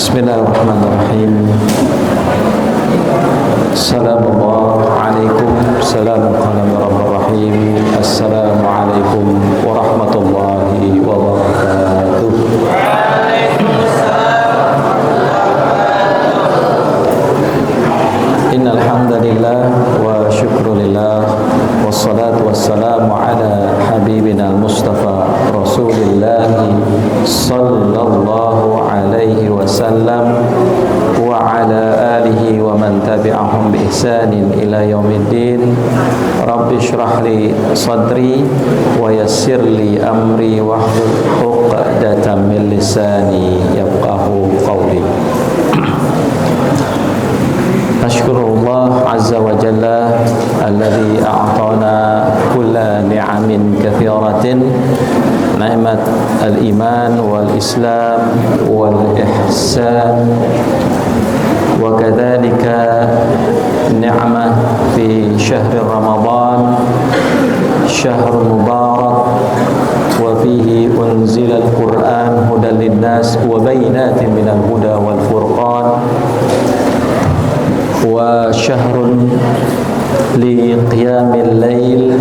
Bismillahirrahmanirrahim. Assalamualaikum warahmatullahi wabarakatuh. Assalamualaikum warahmatullahi wabarakatuh. Innal hamdalillah wa syukrulillah wassalatu wassalamu ala habibina al-mustafa Rasulillah sallallahu alaihi wasallam wa ala alihi wa man tabi'ahum bi ihsanin ila yaumiddin. Rabbi shrah li sadri wa yassir li amri wahlul 'uqdatam min lisani yafqahu qawli. Ashkurullah azza wa jalla alladhi a'tana kulla ni'amin kathiratin, ni'mat al-iman wal islam wal ihsan, wa kadzalika ni'mah fi syahri Ramadan, syahrul mubarak, wa fihi unzila al-Qur'an hudan lin-nas wa bayyinatin minal huda wal furqan, wa syahrun li qiyamil lail,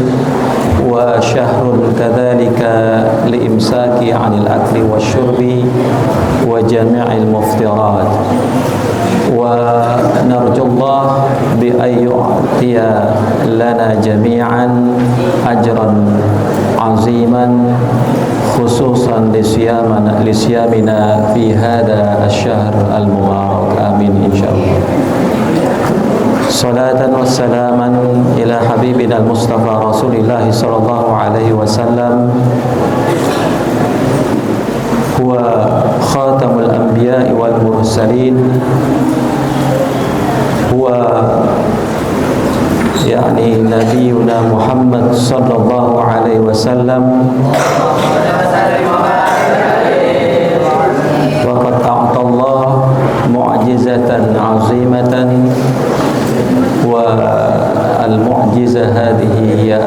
wa syahrun kadzalika li imsaki 'anil akli wasyurbi wa jami'il muftirat. Wa narjullah bi ayyu'tiya lana jami'an ajran 'aziman khususan li siyamina fi hada asy-syahr al-mubarak. Amin insyaallah. Salatan wa salaman ila habibina al-mustafa Rasulillah sallallahu alaihi wasallam, huwa khatamul anbiya'i wal mursalin, huwa yani nabiyuna Muhammad sallallahu alaihi wasallam, wa qad a'tallah mu'jizatan 'azimatan, wa al-mu'jizah hadhihi hiya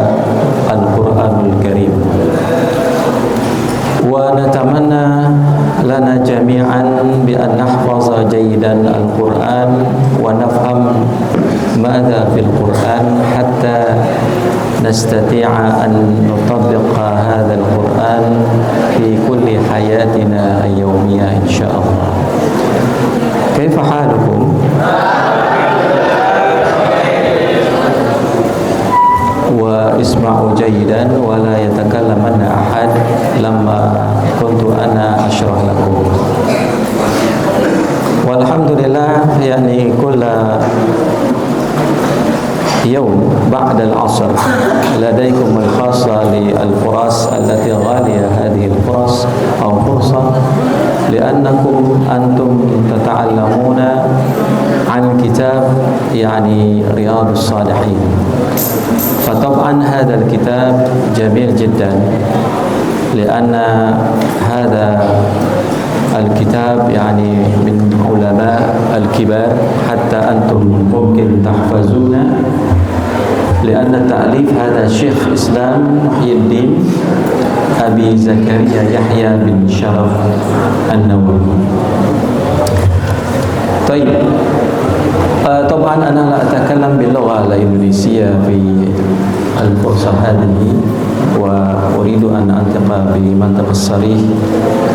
al-Qur'anul Karim. Wa natamanna lana jami'an bi an nahfaza jaydan al-Qur'an wa nafham madha fil Qur'an hatta nastati'a an nutabbiqa hadha al-Qur'an fi kulli hayatina al-yawmiyah insyaallah. Kaifa halukum? Wa isma'u jaydan wa la yatakallamanna ahad lamma kuntu ana ashrah lakum. Walhamdulillah, yani kulla يوم بعد العصر لديكم الخاصة للفرص التي غالية هذه الفرص أو فرصة لأنكم أنتم تتعلمون عن كتاب يعني رياض الصالحين. فطبعا هذا الكتاب جميل جدا لأن هذا الكتاب يعني من علماء الكبار حتى أنتم ممكن تحفظون، لأن تأليف هذا شيخ إسلام محي الدين أبي زكريا يحيى بن شرف النووي. طيب طبعا أنا لا أتكلم باللغة الإنجليزية في الفرصة هذه، وأريد أن أنطق بمنطق الصريح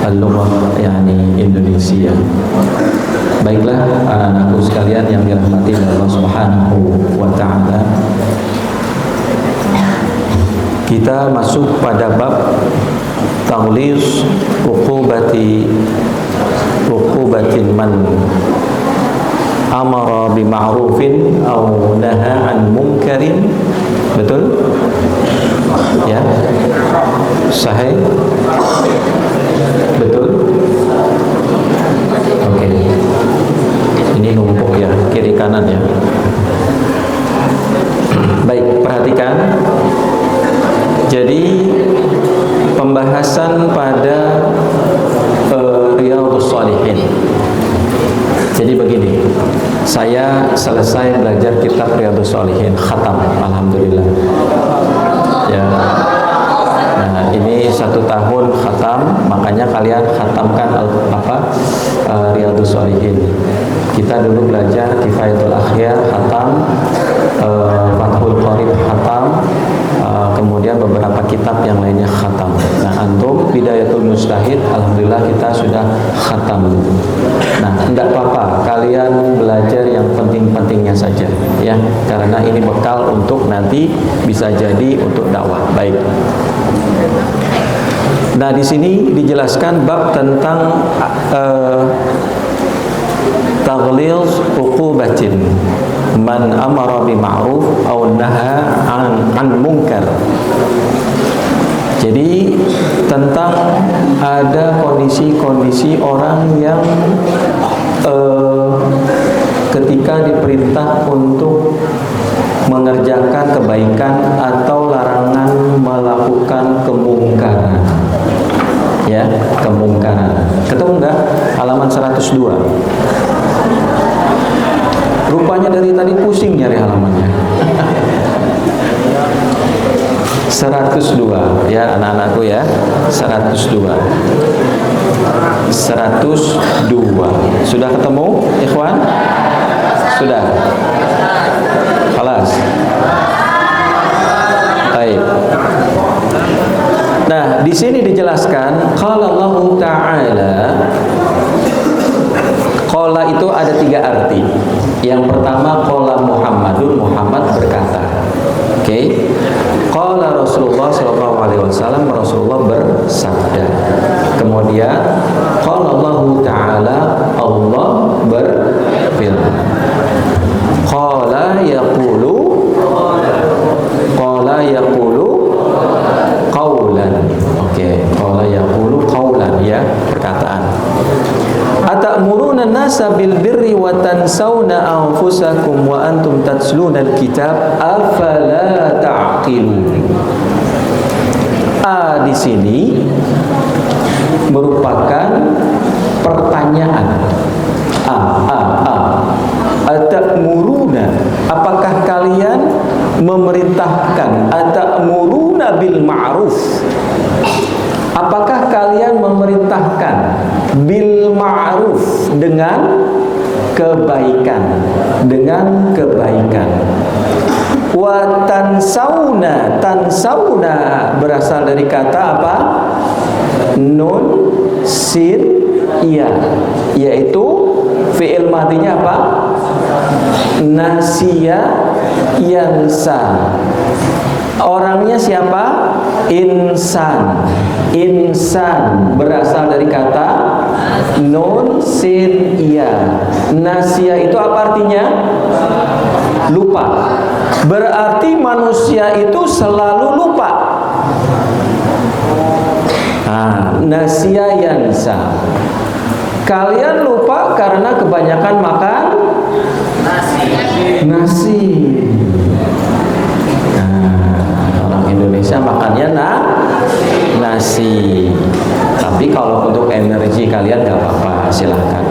اللغة يعني Indonesia. Baiklah anak-anakku sekalian yang dirahmati Allah Subhanahu wa taala, kita masuk pada bab taghliz uqubatil man amara bima'rufin aw naha an munkarin. Betul? Ya? Sahih? Betul? Oke. Ini numpuk ya, kiri kanan ya. Baik, perhatikan. Jadi pembahasan pada Riyadhus Shalihin. Jadi begini, saya selesai belajar kitab Riyadhus Shalihin, khatam, alhamdulillah. Ya. Nah, ini 1 tahun khatam, makanya kalian khatamkan Riyadhus Shalihin. mujtahid, alhamdulillah kita sudah khatam. Nah, tidak apa-apa, kalian belajar yang penting-pentingnya saja ya, karena ini bekal untuk nanti bisa jadi untuk dakwah. Baik. Nah, di sini dijelaskan bab tentang taghlidz uqubatin man amara bi ma'ruf aw naha an munkar. Jadi tentang ada kondisi-kondisi orang yang ketika diperintah untuk mengerjakan kebaikan atau larangan melakukan kemungkaran. Ya, kemungkaran. Ketemu enggak? Halaman 102. Rupanya dari tadi pusing nyari halamannya. 102 ya anak-anakku ya, 102. Sudah ketemu ikhwan? Sudah. Kelas. Baik. Nah, di sini dijelaskan qala Allah Ta'ala. Qala itu ada 3 arti. Yang pertama qala Muhammadun, Muhammad berkata. Oke. Qala Rasulullah sallallahu alaihi wasallam, Rasulullah bersabda. Kemudian qala Allah Ta'ala, Allah berfirman. Qala yaqulu qaulan. Oke, qala yaqulu qaulan ya, perkataan. Atamuruna an-nasa bil birri wa tansawna anfusakum wa antum tatluna al-kitab afala ta'qilun. Di sini merupakan pertanyaan. Atamuruna, apakah kalian memerintahkan? Atamuruna bil ma'ruf, apakah kalian memerintahkan bil ma'ruf, dengan kebaikan, dengan kebaikan. Wa tansawna, tansawna berasal dari kata apa? Nun sin iya, yaitu fi'il madinya apa? Nasiya yansa. Orangnya siapa? Insan. Insan berasal dari kata nun sin iya. Nasiya itu apa artinya? Lupa. Berarti manusia itu selalu lupa. Nasiya yansa. Kalian lupa karena kebanyakan makan nasi. Orang Indonesia makannya nasi. Tapi kalau untuk energi kalian gak apa-apa, silahkan.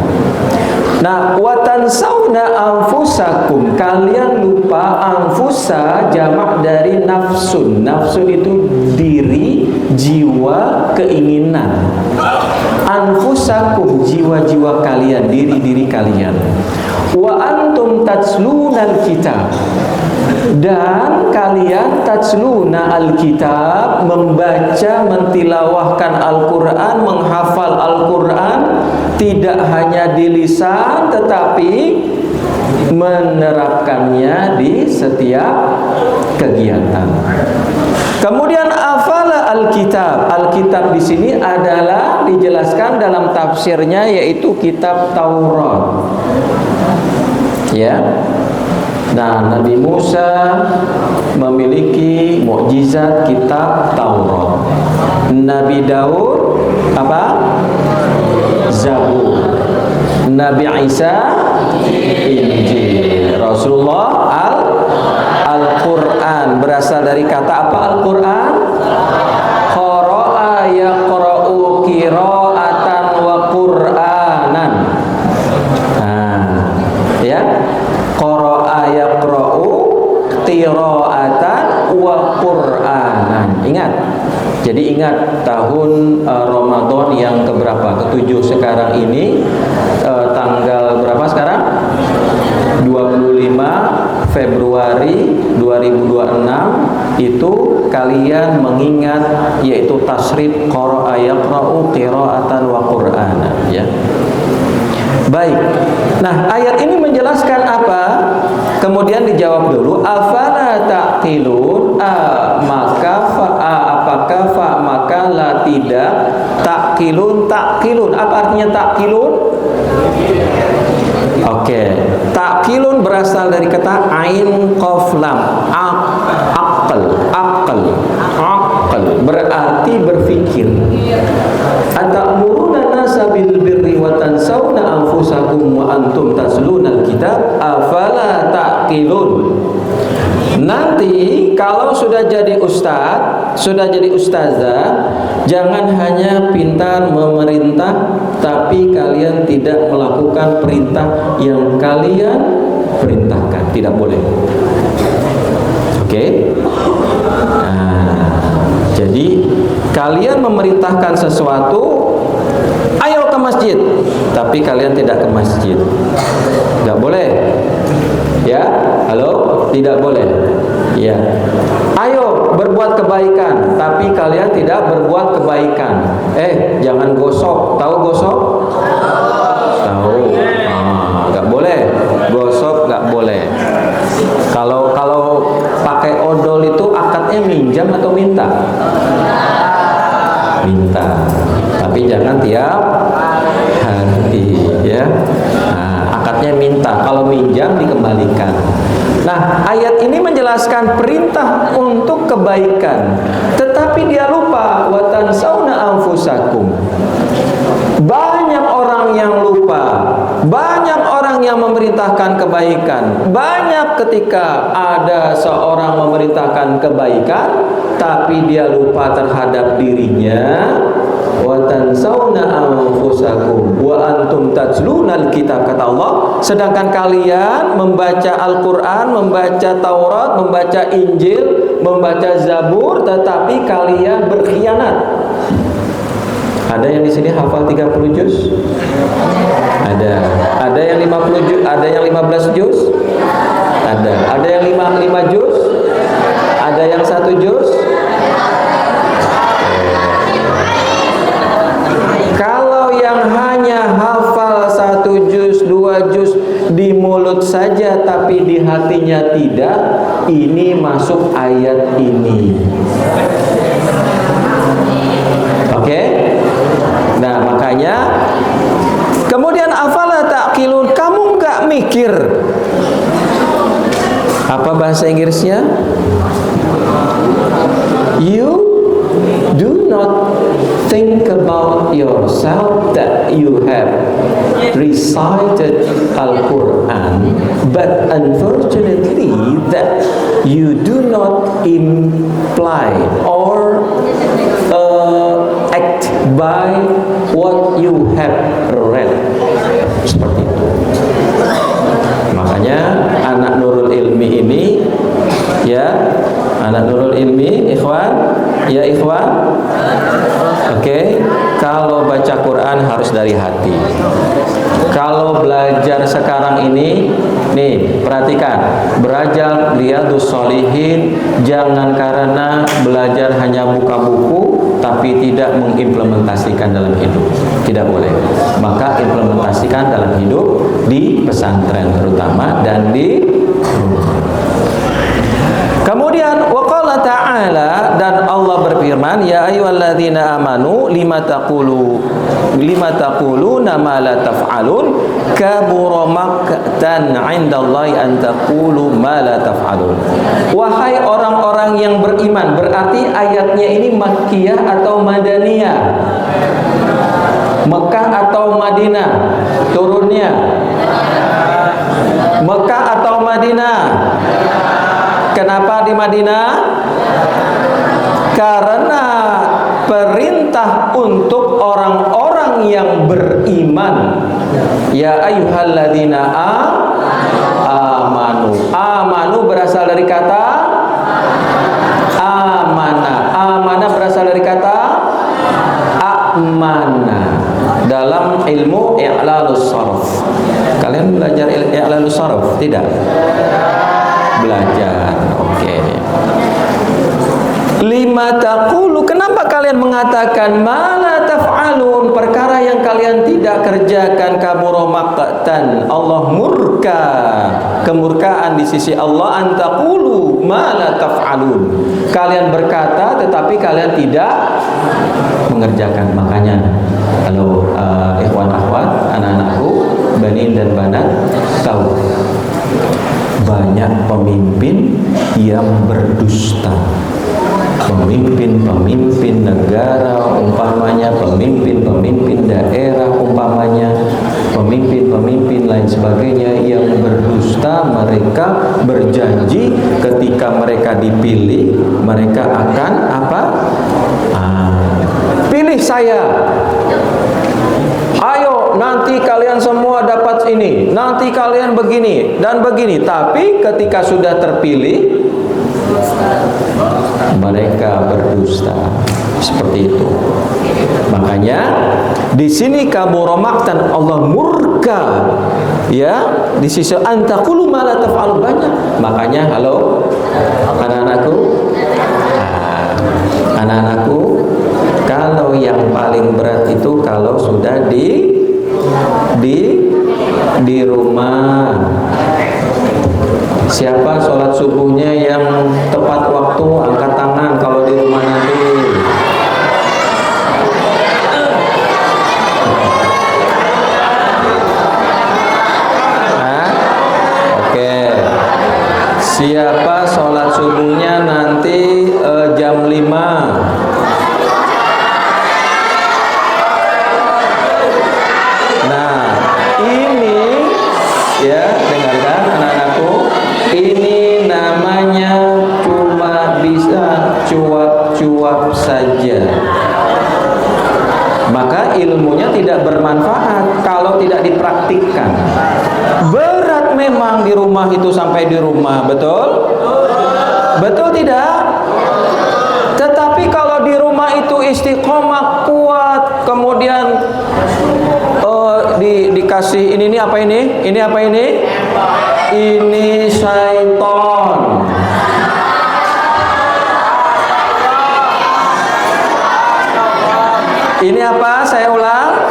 Nah, watansawna anfusakum, kalian lupa. Anfusa jamak dari nafsun. Nafsun itu diri, jiwa, keinginan. Anfusakum, jiwa-jiwa kalian, diri-diri kalian. Wa antum tatsluna al-kitab, dan kalian tatsluna al-kitab, membaca, mentilawahkan Al-Quran, menghafal Al-Quran, tidak hanya di lisan tetapi menerapkannya di setiap kegiatan. Kemudian afala al-kitab. Al-kitab di sini adalah dijelaskan dalam tafsirnya, yaitu kitab Taurat. Ya. Nah, Nabi Musa memiliki mukjizat kitab Taurat. Nabi Daud apa? Zabur. Nabi Isa Injil. Rasulullah Al-Quran. Berasal dari kata apa Al-Quran? Qara'a yaqra'u qira'atan wa Qur'anan. Ya. Qara'a yaqra'u qira'atan wa Qur'anan. Ingat. Jadi ingat tahun Ramadan yang keberapa? Ketujuh sekarang ini, tanggal berapa sekarang? 25 Februari 2026 itu kalian mengingat yaitu tasrif qara'a yaqra'u qira'atan wa qur'ana, ya. Baik. Nah, ayat ini menjelaskan apa? Kemudian dijawab dulu, afala taqilun, apakah maka la tidak taqilun. Apa artinya taqilun? Oke. Taqilun berasal dari kata ain qaf lam. Aqal berarti berfikir. Atamuruna nasa bil birri wa tansawna anfusakum wa antum tasluna alkitab afala taqilun. Nanti kalau sudah jadi ustaz, sudah jadi ustazah, jangan hanya pintar memerintah tapi kalian tidak melakukan perintah yang kalian perintahkan. Tidak boleh. Oke? Nah, jadi kalian memerintahkan sesuatu, ayo ke masjid, tapi kalian tidak ke masjid. Tidak boleh. Ya, halo, tidak boleh. Ya, ayo berbuat kebaikan, tapi kalian tidak berbuat kebaikan. Jangan gosok. Tahu gosok? Tahu. Nggak boleh. Gosok nggak boleh. Kalau pakai odol itu akadnya minjam atau minta? Minta. Tapi jangan tiap hari, ya. Akadnya minta, kalau minjam dikembalikan. Nah, ayat ini menjelaskan perintah untuk kebaikan, tetapi dia lupa wa tansawna anfusakum. Banyak orang yang lupa, banyak orang yang memerintahkan kebaikan. Banyak ketika ada seorang memerintahkan kebaikan, tapi dia lupa terhadap dirinya. Wa tansawna anfusakum wa antum tatluna alkitab, kata Allah, sedangkan kalian membaca Al-Qur'an, membaca Taurat, membaca Injil, membaca Zabur, tetapi kalian berkhianat. Ada yang di sini hafal 30 juz? Ada yang 50 juz, ada yang 15 juz? Ada yang 5 juz? Ada yang 1 juz? Kalau yang hanya hafal 1 juz, 2 juz di mulut saja tapi di hatinya tidak, ini masuk ayat ini. Oke? Nah, makanya kemudian afala taqilun, kamu nggak mikir. Apa bahasa Inggrisnya? You do not think about yourself that you have recited Al-Quran, but unfortunately that you do not imply or act by what you have read. Seperti itu. Makanya anak Nurul Ilmi ini, ya, anak Nurul Ilmi, ikhwan, ya ikhwan, oke, kalau baca Quran harus dari hati. Kalau belajar sekarang ini, nih, perhatikan, belajar Riyadhus Shalihin, jangan karena belajar hanya buka buku, tapi tidak mengimplementasikan dalam hidup. Tidak boleh. Maka implementasikan dalam hidup di pesantren terutama dan di rumah. Kemudian waqala ta'ala, dan Allah berfirman, ya ayyuhalladzina amanu lima taquluna ma la taf'alun kabura maqtan 'indallahi an taqulu ma la taf'alun. Wahai orang-orang yang beriman, berarti ayatnya ini Makkiyah atau Madaniyah? Mekah atau Madinah turunnya? Mekah atau Madinah? Kenapa di Madinah? Karena perintah untuk orang-orang yang beriman. Ya ayyuhalladzina amanu. Amanu berasal dari kata amana. Amana berasal dari kata amana. Dalam ilmu i'lalus sharaf. Kalian belajar i'lalus sharaf? Tidak? belajar. Oke. Lima taqulu, kenapa kalian mengatakan ma la taf'alun, perkara yang kalian tidak kerjakan? Kabura maqtan, Allah murka, kemurkaan di sisi Allah. Antaqulu ma la taf'alun, kalian berkata tetapi kalian tidak mengerjakan. Makanya kalau ikhwan akhwat, anak-anakku, banin dan banat, tahu banyak pemimpin yang berdusta. Pemimpin-pemimpin negara umpamanya, pemimpin-pemimpin daerah umpamanya, pemimpin-pemimpin lain sebagainya yang berdusta. Mereka berjanji ketika mereka dipilih, mereka akan apa? Pilih saya, ayo nanti kalian semua dapat ini, nanti kalian begini dan begini. Tapi ketika sudah terpilih, mereka berdusta. Seperti itu. Makanya di sini kabura maqtan, Allah murka, ya, di sisi antaqulu ma la taf'alu, banyak. Makanya halo anak-anakku, anak-anakku, kalau yang paling berat itu kalau sudah di rumah. Siapa sholat subuhnya yang tepat waktu, angkat tangan kalau di rumah nanti. Oke. Siapa sholat subuhnya nanti jam 5? Nah, ini ya, dengarkan anak-anakku, ini namanya cuma bisa cuap-cuap saja. Maka ilmunya tidak bermanfaat kalau tidak dipraktikkan. Berat memang di rumah itu sampai di rumah, betul? Betul tidak? Tetapi kalau di rumah itu istiqomah kuat, kemudian dikasih ini apa ini? Ini apa ini? Ini syaitan. Ini apa? Saya ulang.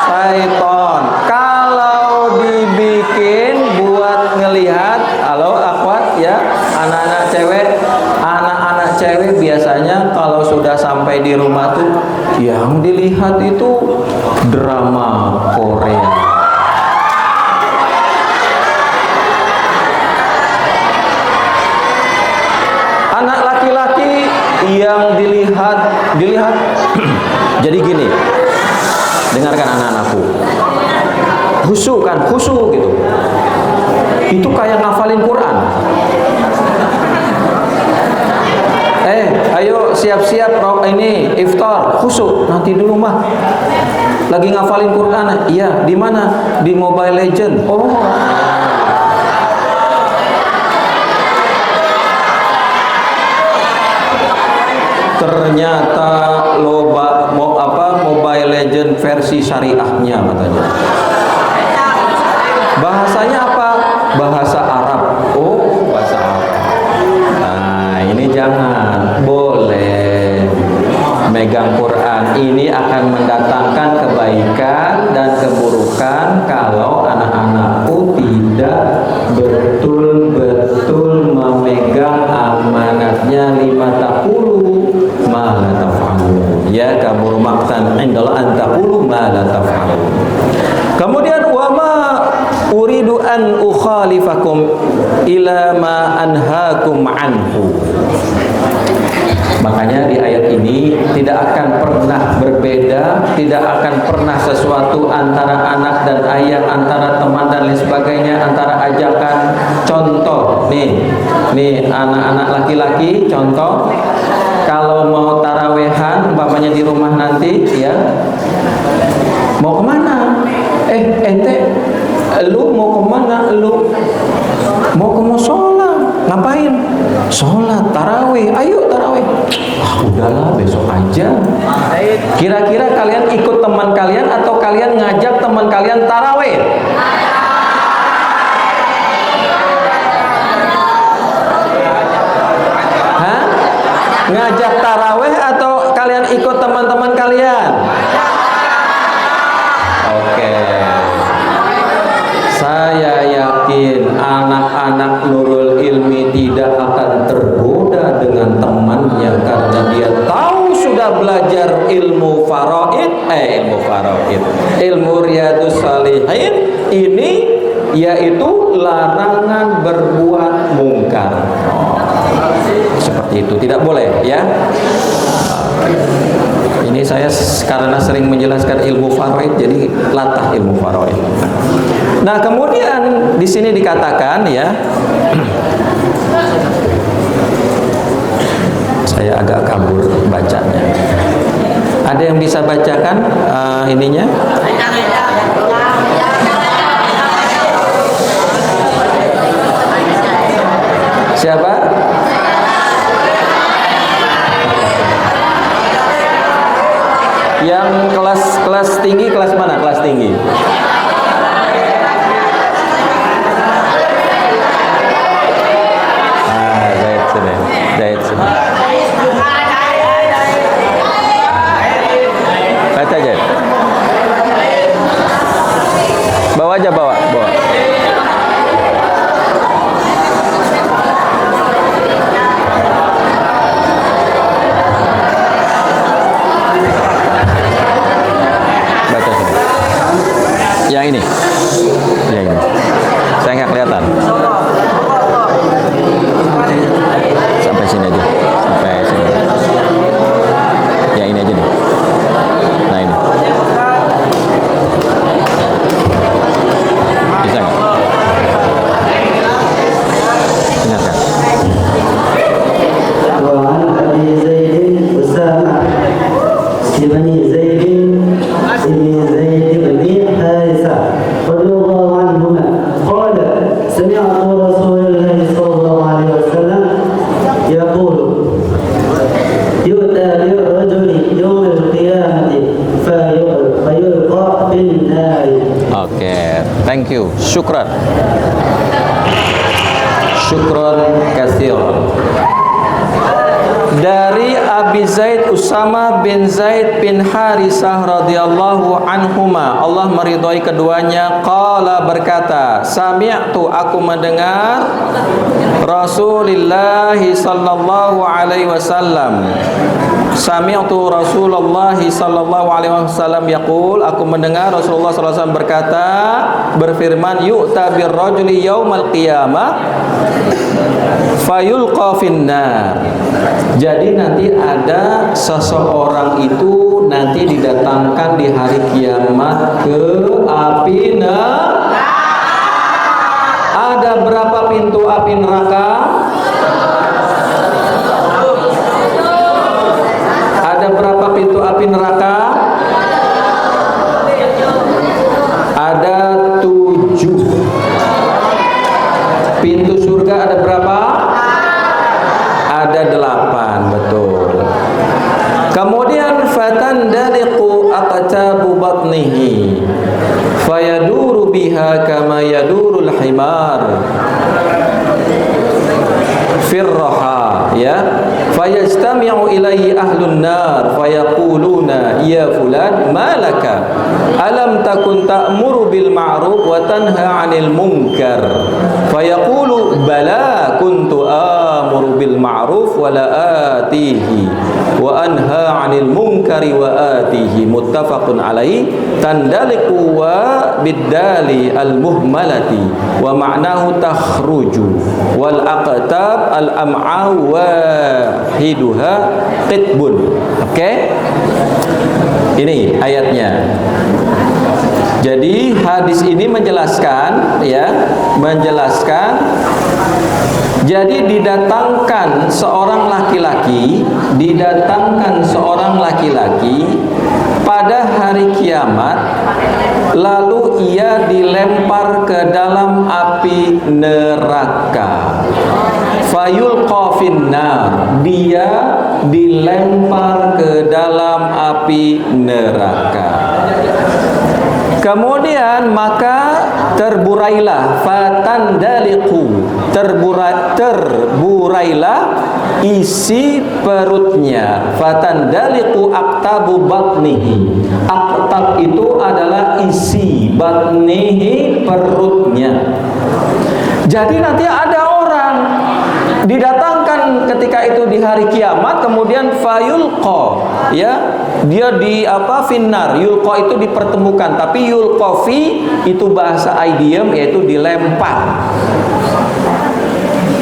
Syaitan. Kalau dibikin buat ngelihat, halo akhwat ya, anak-anak cewek biasanya kalau sudah sampai di rumah tuh yang dilihat itu drama Korea. Anak laki-laki yang dilihat jadi gini, dengarkan anak-anakku, khusyuk kan, khusyuk gitu, itu kayak ngafalin Quran. Ayo siap-siap ini iftar, khusyuk. Nanti dulu mah lagi ngafalin Quran. Iya, di mana? Di Mobile Legend. Oh, ternyata Mobile Legend versi syariahnya katanya. Bahasanya apa? Bahasa Arab. Oh, bahasa Arab. Nah, ini jangan. Boleh megang Quran. Ini akan mendatangkan kebaikan dan keburukan kalau anak-anakku tidak betul-betul memegang amanatnya. Lima taqulu ma la taf'alun, ya, kabur maqtan indallah an taqulu ma la taf'alun. Kemudian wa ma uridu an ukhalifakum ila ma anhaakum anhu. Makanya di ayat ini tidak akan pernah berbeda, tidak akan pernah sesuatu antara anak dan ayah, antara teman dan lain sebagainya, antara ajakan. Contoh nih anak-anak laki-laki, contoh kalau mau tarawehan umpamanya di rumah nanti ya, mau kemana? Ente lu mau kemana? Lu mau ke musola, ngapain? Sholat tarawih. Ayo tarawih. Udahlah besok aja. Kira-kira kalian ikut teman kalian atau kalian ngajak teman kalian tarawih? Ngajak taraweh atau kalian ikut teman-teman kalian? Oke. Saya yakin anak-anak Nurul Ilmi tidak akan tergoda dengan temannya karena dia tahu sudah belajar ilmu faraid, ilmu Riyadhus Shalihin ini, yaitu larangan berbuat mungkar. Seperti itu, tidak boleh ya. Ini saya karena sering menjelaskan ilmu faraid, jadi latah ilmu faraid. Nah, kemudian di sini dikatakan ya, saya agak kabur bacanya. Ada yang bisa bacakan ininya? Siapa? Yang kelas tinggi, kelas mana? Kelas tinggi. Zait sini. Baca aja. Bawa aja, bawa. Baca sini. Yang ini. Saya nggak kelihatan. Sampai sini aja. Sampai sini. Ya ini aja nih. Nah ini. Bisa nggak? Ingatkan. وعن أبي زيد أسامة بن زيد بن زيد بن حارثة رضي الله عنهما قال سمعت رسول الله صلى الله عليه وسلم يقول يؤتى بالرجل يوم القيامة فيلقى في النار. Oke, thank you. Syukran katsiran. Dari Abi Zaid Usama bin Zaid bin Harisah radhiyallahu anhuma, Allah meridhai keduanya, qala berkata, sami'tu aku mendengar Rasulullah sallallahu alaihi wasallam. Sami'tu Rasulullah sallallahu alaihi wasallam yaqul, aku mendengar Rasulullah sallallahu alaihi wasallam berkata, berfirman, yu'ta birrajuli yaumal qiyamah fayulqa finnar. Jadi nanti ada seseorang itu nanti didatangkan di hari kiamat ke api neraka. Ada berapa pintu api neraka? Ada berapa pintu api neraka? Ada 7. Pintu surga ada berapa? Ada 8, betul. Kemudian fatandaliqu aqtabu batnihi fayaduru biha kama yadurul himar firraha, ya, fayajtami'u ilaihi ahlun nar fayaquluna ya fulan malaka alam takun ta'muru bil ma'ruf wa tanha 'anil munkar fayaqulu bala kuntu amuru bil ma'ruf wa la atihi wa anha 'anil munkari wa atihi, muttafaqun alaihi. Tandaliku wa biddali al muhmalati wa ma'nahu takhruju wal aqtab al am'a wahiduha qitbun. Oke, ini ayatnya. Jadi hadis ini menjelaskan, ya, jadi didatangkan seorang laki-laki pada hari kiamat, lalu ia dilempar ke dalam api neraka. Fayulqa finnar, dia dilempar ke dalam api neraka. Kemudian maka terburailah, fatandaliqu, terburailah isi perutnya. Fatandaliqu aktabu batnihi. Aktab itu adalah isi, batnihi perutnya. Jadi nanti ada orang didatangkan ketika itu di hari kiamat, kemudian fayulqa, ya, dia di finnar. Yulqa itu dipertemukan, tapi yulqafi itu bahasa idiom, yaitu dilempar.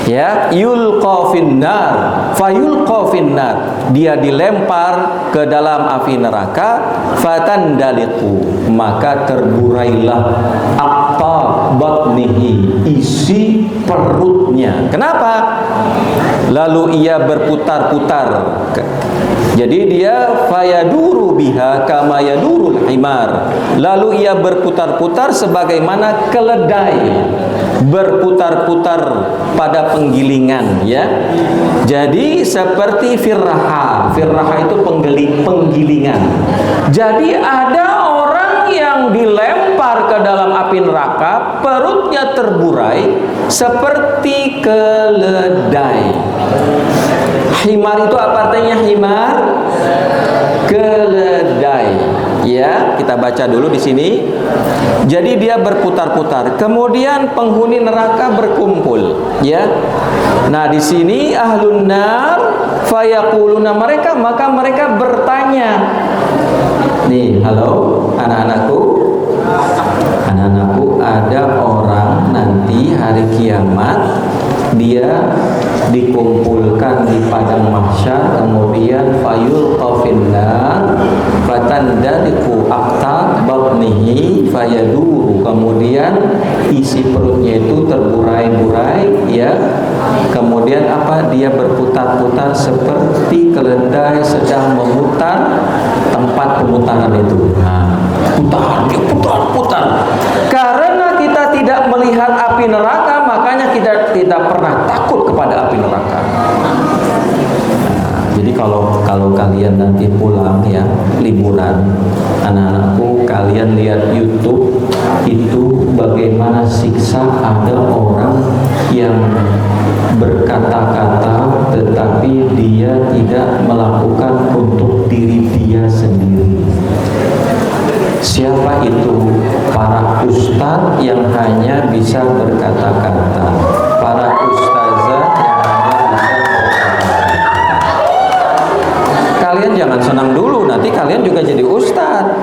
Ya, yulqa finnar, fayulqa finnar, dia dilempar ke dalam api neraka. Fatandaliqu, maka terburailah aqtab batnihi, isi perutnya. Kenapa? Lalu ia berputar-putar. Jadi dia fayaduru biha kama yadurul himar. Lalu ia berputar-putar sebagaimana keledai berputar-putar pada penggilingan, ya. Jadi seperti firraha. Firraha itu penggilingan. Jadi ada orang yang dilempar ke dalam api neraka, perutnya terburai seperti keledai. Himar itu apa artinya himar? Keledai. Ya, kita baca dulu di sini. Jadi dia berputar-putar. Kemudian penghuni neraka berkumpul, ya. Nah, di sini ahlun nar fayaquluna, maka mereka bertanya. Nih, halo anak-anakku. Anak-anakku, ada orang nanti hari kiamat dia dikumpulkan di padang mahsyar, kemudian fayulqa finnar fatandaliqu aqtab batnihi fayaduru, kemudian isi perutnya itu terburai-burai, ya. Kemudian apa? Dia berputar-putar seperti keledai sedang memutar tempat pemutaran itu. Nah, dia putar-putar. Karena kita tidak melihat api neraka, makanya kita tidak pernah takut kepada api neraka. Nah, jadi kalau kalian nanti pulang, ya, liburan, anak-anakku, kalian lihat YouTube itu bagaimana siksa ada orang yang berkata-kata tetapi dia tidak melakukan untuk diri dia sendiri. Siapa itu? Para ustadz yang hanya bisa berkata-kata, para ustazah yang hanya bisa berkata-kata. Kalian jangan senang dulu, nanti kalian juga jadi ustadz,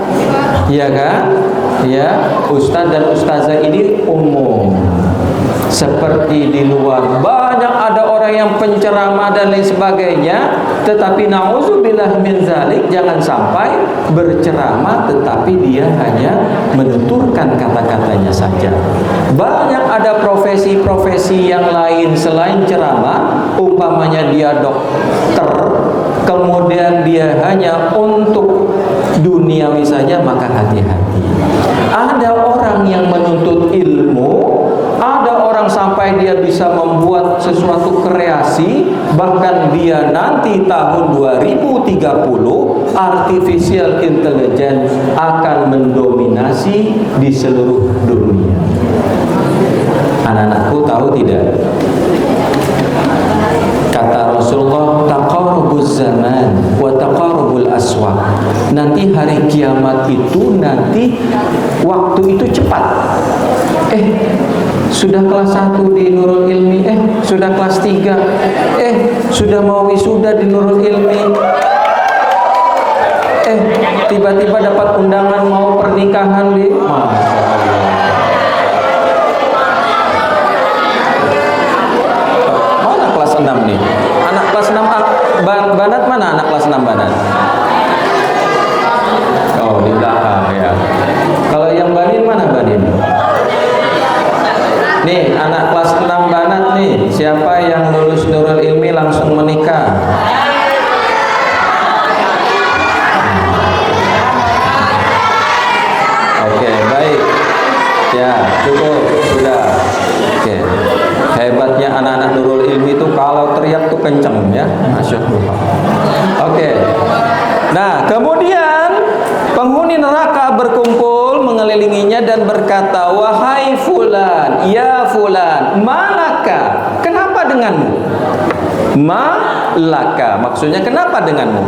ya kan? Ya, ustadz dan ustazah ini umum. Seperti di luar banyak ada orang yang penceramah dan lain sebagainya, tetapi na'udzubillah min zalik, jangan sampai berceramah tetapi dia hanya menuturkan kata-katanya saja. Banyak ada profesi-profesi yang lain selain ceramah, umpamanya dia dokter, kemudian dia hanya untuk duniawi saja, maka hati-hati. Ada orang yang menuntut ilmu, ada orang sampai dia bisa membuat sesuatu kreasi, bahkan dia nanti tahun 2030 artificial intelligence akan mendominasi di seluruh dunia. Anak-anakku tahu tidak? Kata Rasulullah, taqarubuz zaman wa taqarubul aswaq. Nanti hari kiamat itu, nanti waktu itu cepat. Sudah kelas 1 di Nurul Ilmi, sudah kelas 3, sudah mau wisuda di Nurul Ilmi, tiba-tiba dapat undangan mau pernikahan di Masya Allah. Mana kelas 6 nih? Anak kelas 6 Banat mana? Anak kelas 6 Banat? Oh, di belakang, ya. Kalau yang Banin mana Banin? Nih, anak kelas 6 Banat nih, siapa yang lulus Nurul Ilmi langsung menikah? Oke, baik. Ya, cukup, sudah. Oke. Hebatnya anak-anak Nurul Ilmi itu kalau teriak tuh kenceng, ya. Masya Allah. Oke. Nah, kemudian penghuni neraka berkumpul mengelilinginya dan berkata, wahai fulan, ya fulan, malaka, kenapa denganmu? laka. Maksudnya kenapa denganmu?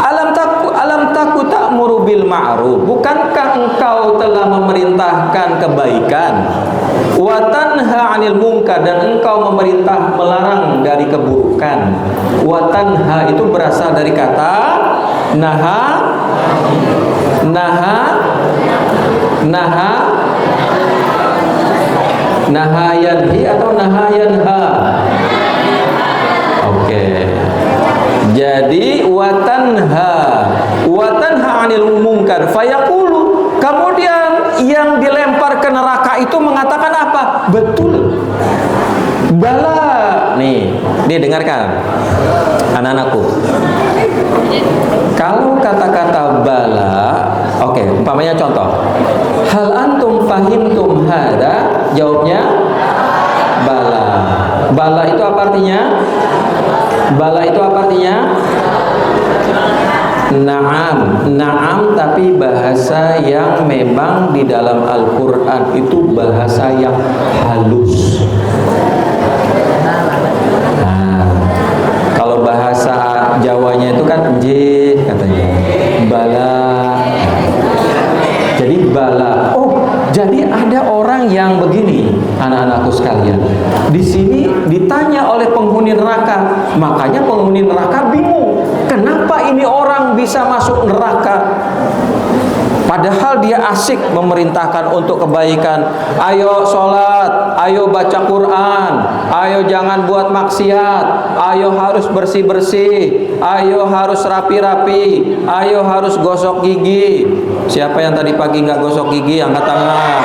Alam taku ta'muru bil ma'ruf. Bukankah engkau telah memerintahkan kebaikan? Wa tanha 'anil munkar, dan engkau memerintah melarang dari keburukan. Wa tanha itu berasal dari kata naha yanhi atau nahayanha. Oke. Jadi watanha 'anil munkar fayaqulu, kemudian yang dilempar ke neraka itu mengatakan apa? Betul. Bala. Nih, dengarkan anak-anakku. Kalau kata-kata bala, oke, umpamanya contoh. Hal antum fahimtum hada? Jawabnya bala. Bala itu apa artinya? Bala itu apa artinya? Naam, tapi bahasa yang memang di dalam Al-Quran itu bahasa yang halus. Nah, kalau bahasa Jawanya itu kan nggih katanya. Bala. Jadi bala. Oh, jadi ada orang yang begini, anak-anakku sekalian. Di sini ditanya oleh penghuni neraka, makanya penghuni neraka bingung. Kenapa ini orang bisa masuk neraka? Padahal dia asik memerintahkan untuk kebaikan. Ayo sholat, ayo baca Quran, ayo jangan buat maksiat, ayo harus bersih-bersih, ayo harus rapi-rapi, ayo harus gosok gigi. Siapa yang tadi pagi nggak gosok gigi, angkat tangan.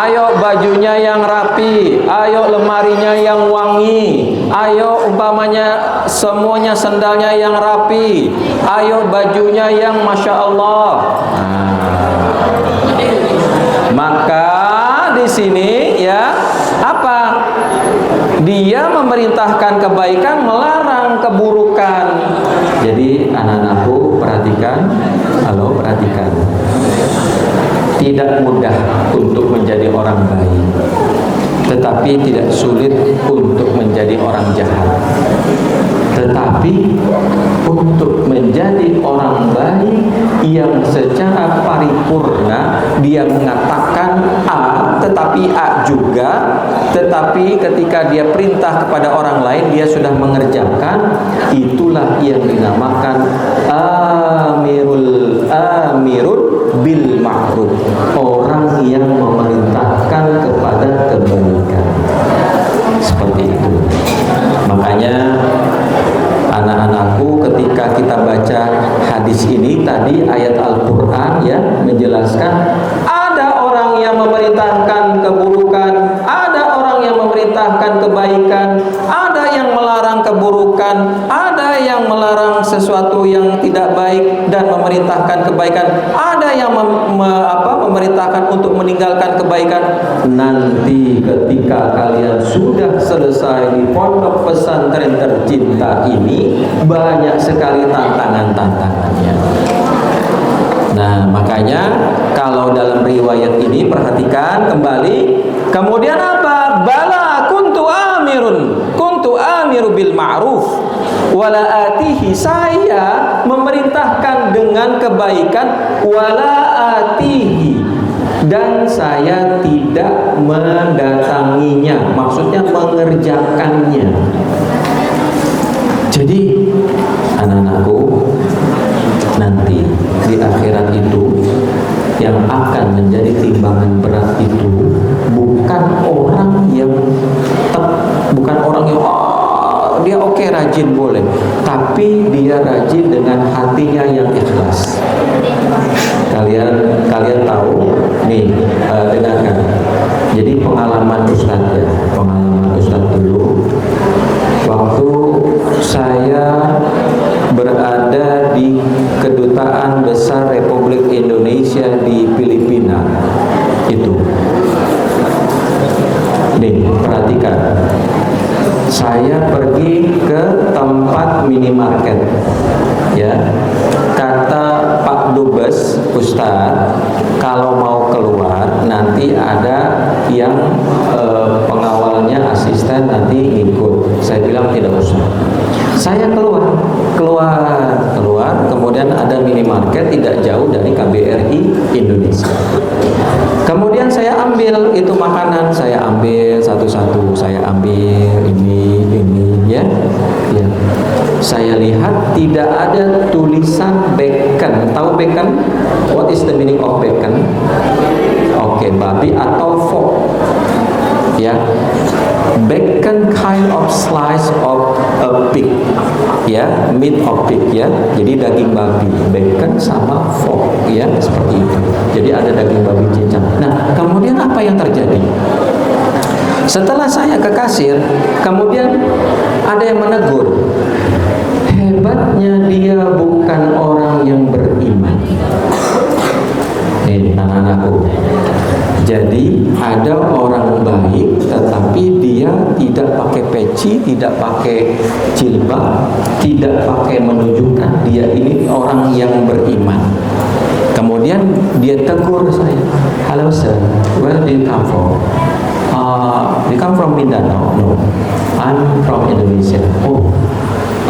Ayo bajunya yang rapi, ayo lemarinya yang wangi, ayo umpamanya semuanya sendalnya yang rapi, ayo bajunya yang Masya Allah. Maka di sini ya apa? Dia memerintahkan kebaikan, melarang keburukan. Jadi anak-anakku perhatikan, perhatikan. Tidak mudah untuk menjadi orang baik, tetapi tidak sulit untuk menjadi orang jahat. Tetapi untuk menjadi orang baik yang secara paripurna dia mengatakan A tetapi A juga, tetapi ketika dia perintah kepada orang lain dia sudah mengerjakan, itulah yang dinamakan amirun bil ma'ruf, orang yang memerintahkan kepada kebaikan. Seperti itu. Makanya anak-anakku, ketika kita baca hadis ini tadi, ayat Al-Quran ya menjelaskan ada orang yang memerintahkan keburukan, ada orang yang memerintahkan kebaikan, ada yang melarang keburukan, ada yang melarang sesuatu yang tidak baik dan memerintahkan kebaikan, ada yang memerintahkan untuk meninggalkan kebaikan. Nanti ketika kalian sudah selesai di pondok pesantren tercinta ini, banyak sekali tantangan-tantangannya. Nah, makanya kalau dalam riwayat ini perhatikan kembali, kemudian apa? Bala kuntu amiru bil ma'ruf wala atihi, saya memerintahkan dengan kebaikan, wala atihi, dan saya tidak mendatanginya, maksudnya mengerjakannya. Jadi anak-anakku, nanti di akhirat itu yang akan menjadi timbangan berat itu bukan orang yang dia oke rajin boleh, tapi dia rajin dengan hatinya yang ikhlas. Kalian tahu nih, dengarkan. Jadi pengalaman Ustaz dulu, waktu saya berada di Kedutaan Besar Republik Indonesia di Filipina itu. Nih, perhatikan. Saya pergi ke tempat minimarket. Ya. Kata Pak Dubes, Ustaz, kalau mau keluar nanti ada yang pengawalnya asisten nanti ngikut. Saya bilang tidak usah. Saya keluar, kemudian ada minimarket tidak jauh dari KBRI Indonesia. Kemudian saya ambil itu makanan, saya ambil satu-satu, saya ambil ini ya. Saya lihat tidak ada tulisan bacon. Tahu bacon? What is the meaning of bacon? Oke, babi atau pork. Ya, bacon kind of slice of a pig, ya, meat of pig, ya. Jadi daging babi, bacon sama pork, ya, seperti itu. Jadi ada daging babi cincang. Nah, kemudian apa yang terjadi? Setelah saya ke kasir, kemudian ada yang menegur. Hebatnya dia bukan orang yang beriman. Nih, anak-anakku. Jadi ada orang baik tetapi dia tidak pakai peci, tidak pakai jilbab, tidak pakai menunjukkan dia ini orang yang beriman. Kemudian dia tegur saya, "Hello sir, where do you come from?" "You come from Mindanao?" "No, I'm from Indonesia." "Oh,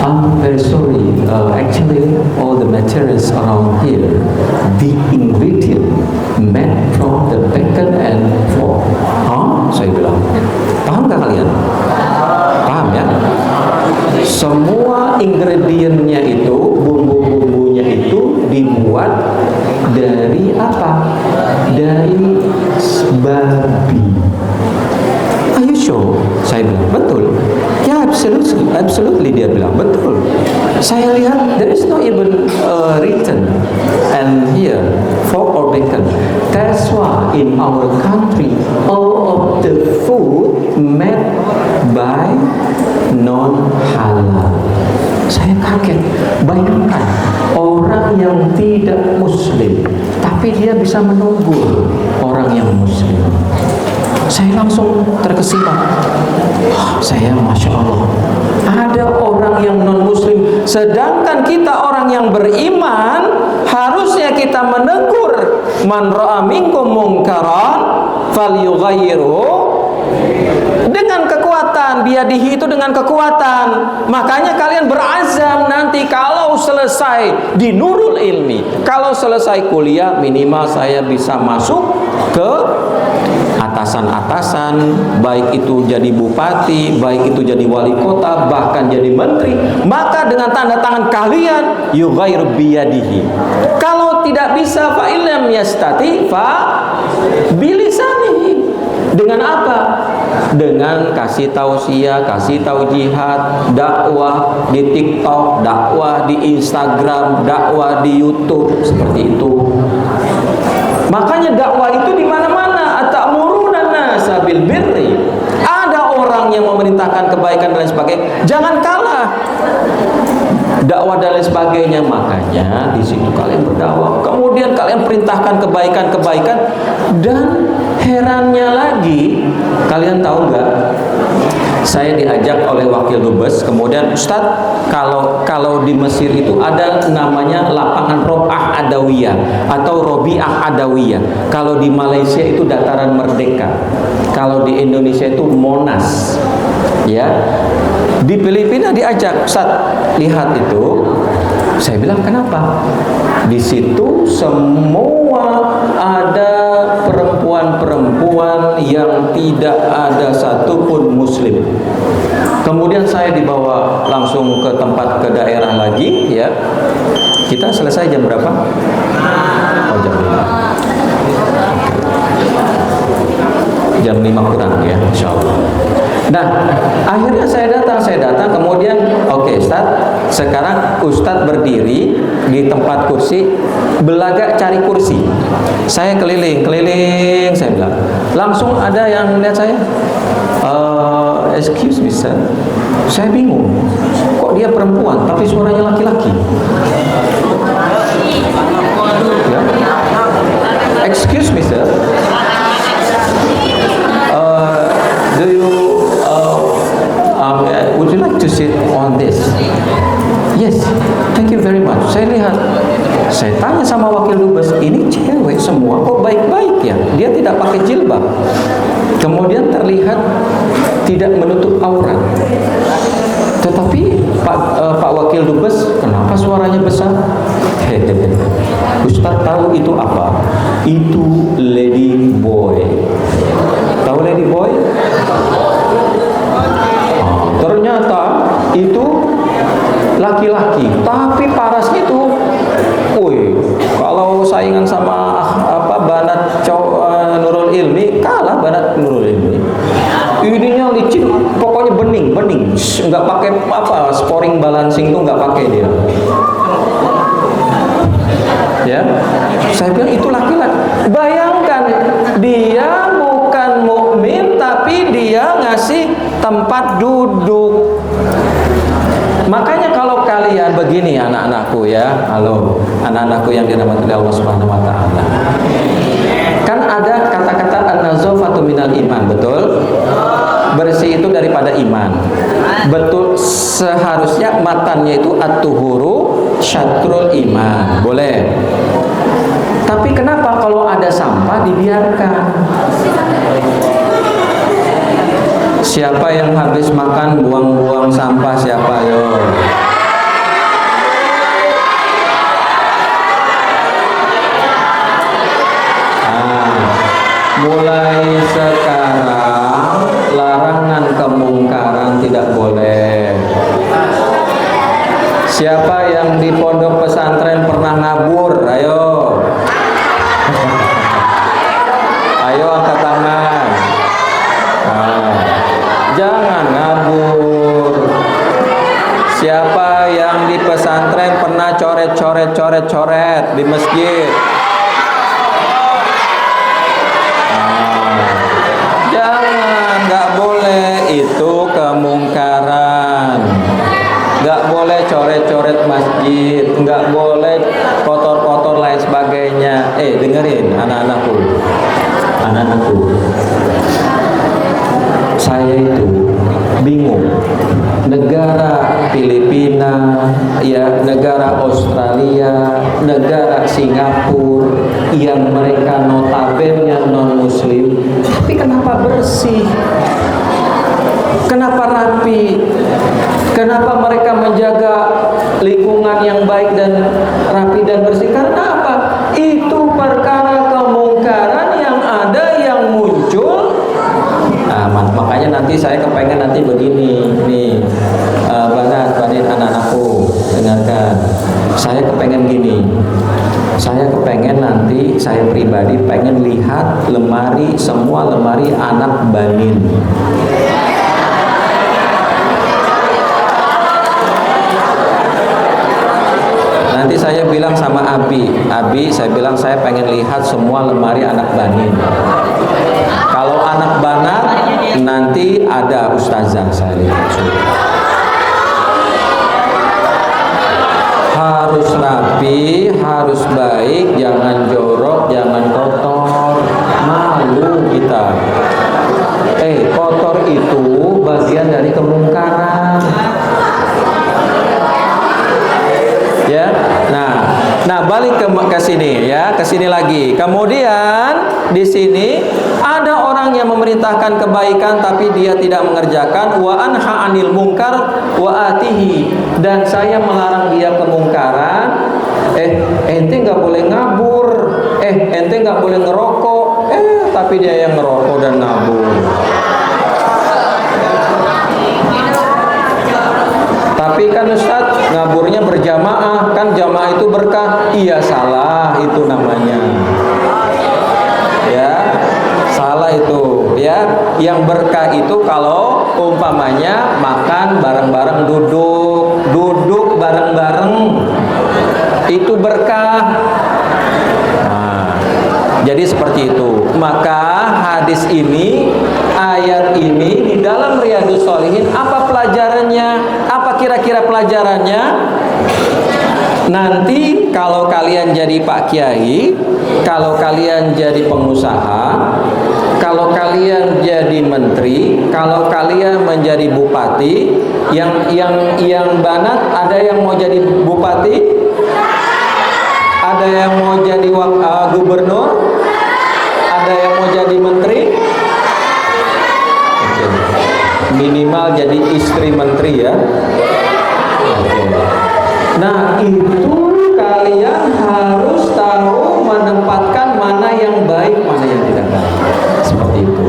I'm very sorry. Actually, all the materials around here, the ingredient made from the bacon and pork." "Hah?" Saya bilang. Paham gak kalian? Paham ya? Semua ingredientnya itu, bumbu-bumbunya itu dibuat dari apa? Dari babi. "Are you sure?" Saya bilang, "Betul." "Ya, absolutely," dia bilang, "betul." Saya lihat there is no even written and here pork or bacon. That's why in our country all of the food made by non halal. Saya kaget. Bayangkan orang yang tidak muslim tapi dia bisa menegur orang yang muslim. Saya langsung terkesima. Saya Masya Allah, ada orang yang non muslim, sedangkan kita orang yang beriman harusnya kita menegur. Man ra'a minkum munkaran falyughayyirhu dengan kekuatan, biyadihi itu dengan kekuatan. Makanya kalian berazam nanti kalau selesai di Nurul Ilmi, kalau selesai kuliah minimal saya bisa masuk ke atasan-atasan, baik itu jadi bupati, baik itu jadi wali kota, bahkan jadi menteri. Maka dengan tanda tangan kalian yughayyir biyadihi. Kalau tidak bisa fa illam yastati fa bilisanihi. Dengan apa? Dengan kasih tausiah, kasih taujihat, dakwah di TikTok, dakwah di Instagram, dakwah di YouTube, seperti itu. Makanya dakwah itu di mana-mana. Atamuruna nasa bil birri. Ada orang yang memerintahkan kebaikan dan lain sebagainya. Jangan kalah. Dakwah dan lain sebagainya. Makanya di situ kalian berdakwah. Kemudian kalian perintahkan kebaikan-kebaikan. Dan herannya lagi, kalian tahu nggak? Saya diajak oleh wakil dubes, kemudian Ustadz, kalau di Mesir itu ada namanya lapangan Rob'ah Adawiyah atau Robi'ah Adawiyah. Kalau di Malaysia itu Dataran Merdeka. Kalau di Indonesia itu Monas. Ya. Di Filipina diajak, Ustadz, lihat itu. Saya bilang, kenapa? Di situ semua ada perempuan-perempuan yang tidak ada satupun muslim. Kemudian saya dibawa langsung ke tempat, ke daerah lagi, ya. Kita selesai jam berapa? Oh, jam 5. Jam 5 kurang ya, insya Allah. Nah, akhirnya saya datang, kemudian oke, Ustaz, sekarang Ustaz berdiri di tempat kursi, belagak cari kursi. Saya keliling, saya bilang. Langsung ada yang lihat saya, excuse me sir, saya bingung, kok dia perempuan tapi suaranya laki-laki. Ya? Excuse me sir, do you would you like to sit on this? Yes, thank you very much. Saya lihat, saya tanya sama wakil dubes, ini cewek semua kok baik-baik ya? Dia tidak pakai jilbab. terlihat tidak menutup aurat. Tetapi Pak Wakil Dubes, kenapa suaranya besar? Ustaz tahu itu apa? Itu lady boy. Tahu lady boy? Ternyata itu laki-laki, tapi parasnya itu, kalau saingan sama banat Nurul Ilmi, kalah banat Nurul Ilmi. Ininya licin, pokoknya bening, nggak pakai sporing balancing tuh nggak pakai dia. Ya, saya bilang itu laki-laki. Bayangkan dia bukan mukmin, tapi dia ngasih tempat duduk. Makanya kalau kalian begini anak-anakku ya, halo anak-anakku yang dirahmati Allah Subhanahu wa taala. Kan ada kata-kata an-nazafatu minal iman, betul? Bersih itu daripada iman. Betul, seharusnya matannya itu at-tuhuru syatrul iman. Boleh. Tapi kenapa kalau ada sampah dibiarkan? Siapa yang habis makan buang-buang sampah? Siapa yo? Mulai sekarang larangan kemungkaran tidak boleh. Siapa yang di pondok pesantren pernah ngabur? Ayo. Ayo angkat tangan. Jangan ngabur. Siapa yang di pesantren pernah coret-coret di masjid? Jangan, nggak boleh, itu kemungkaran. Nggak boleh coret-coret masjid, nggak boleh kotor-kotor lain sebagainya. Dengerin anak-anakku. Saya itu bingung. Negara Filipina, ya, negara Australia, negara Singapura yang mereka notabene non muslim, tapi kenapa bersih? Kenapa rapi? Kenapa mereka menjaga lingkungan yang baik dan rapi dan bersih? Karena apa? Itu perkara kemungkaran yang ada, yang muncul. Makanya nanti saya kepengen nanti begini nih, banin anak-anakku, dengarkan. Saya kepengen gini. Saya kepengen nanti, saya pribadi pengen lihat semua lemari anak banin. Nanti saya bilang sama Abi, saya bilang saya pengen lihat semua lemari anak banin. Kalau anak banat, nanti ada ustazah saya lihat. Harus rapi, harus baik, jangan jorok, jangan kotor. Malu kita. Kotor itu bagian dari kemungkaran. Ya, nah balik ke sini ya, ke sini lagi. Kemudian di sini ada orang yang memerintahkan kebaikan tapi dia tidak mengerjakan. Wa anha 'anil munkar wa atihi, dan saya melarang dia kemungkaran. Ente nggak boleh ngabur. Ente nggak boleh ngerokok. Tapi dia yang ngerokok dan ngabur. Tapi kan Ustaz, ngaburnya berjamaah, kan jamaah itu berkah. Iya, salah itu namanya. Ya, salah itu. Ya, yang berkah itu kalau umpamanya makan bareng-bareng, duduk bareng-bareng, itu berkah. Jadi seperti itu. Maka hadis ini, ayat ini di dalam Riyadhus Shalihin, apa pelajarannya? Apa kira-kira pelajarannya? Nanti kalau kalian jadi Pak Kiai, kalau kalian jadi pengusaha, kalau kalian jadi menteri, kalau kalian menjadi bupati, yang banat ada yang mau jadi bupati, ada yang mau jadi gubernur, ada yang mau jadi menteri. minimal jadi istri menteri ya. Oke. Nah itu kalian harus tahu menempatkan mana yang baik, mana yang tidak baik. Seperti itu.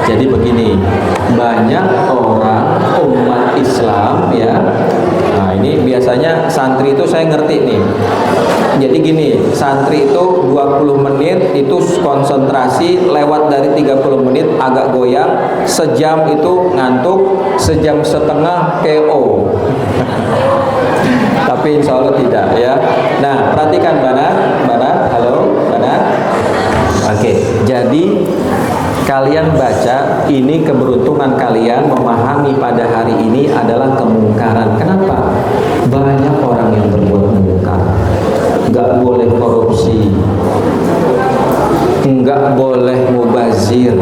Jadi begini, banyak orang umat Islam ya. Nah ini biasanya santri itu saya ngerti nih. Jadi gini, santri itu 20 menit itu konsentrasi, lewat dari 30 menit agak goyang, sejam itu ngantuk, sejam setengah KO. Tapi insya Allah tidak ya. Nah perhatikan Bana, halo Bana. Oke, jadi kalian baca, ini keberuntungan kalian memahami pada hari ini adalah kemungkaran. Kenapa? Banyak orang yang berbuat mungkar. Nggak boleh korupsi, nggak boleh mubazir.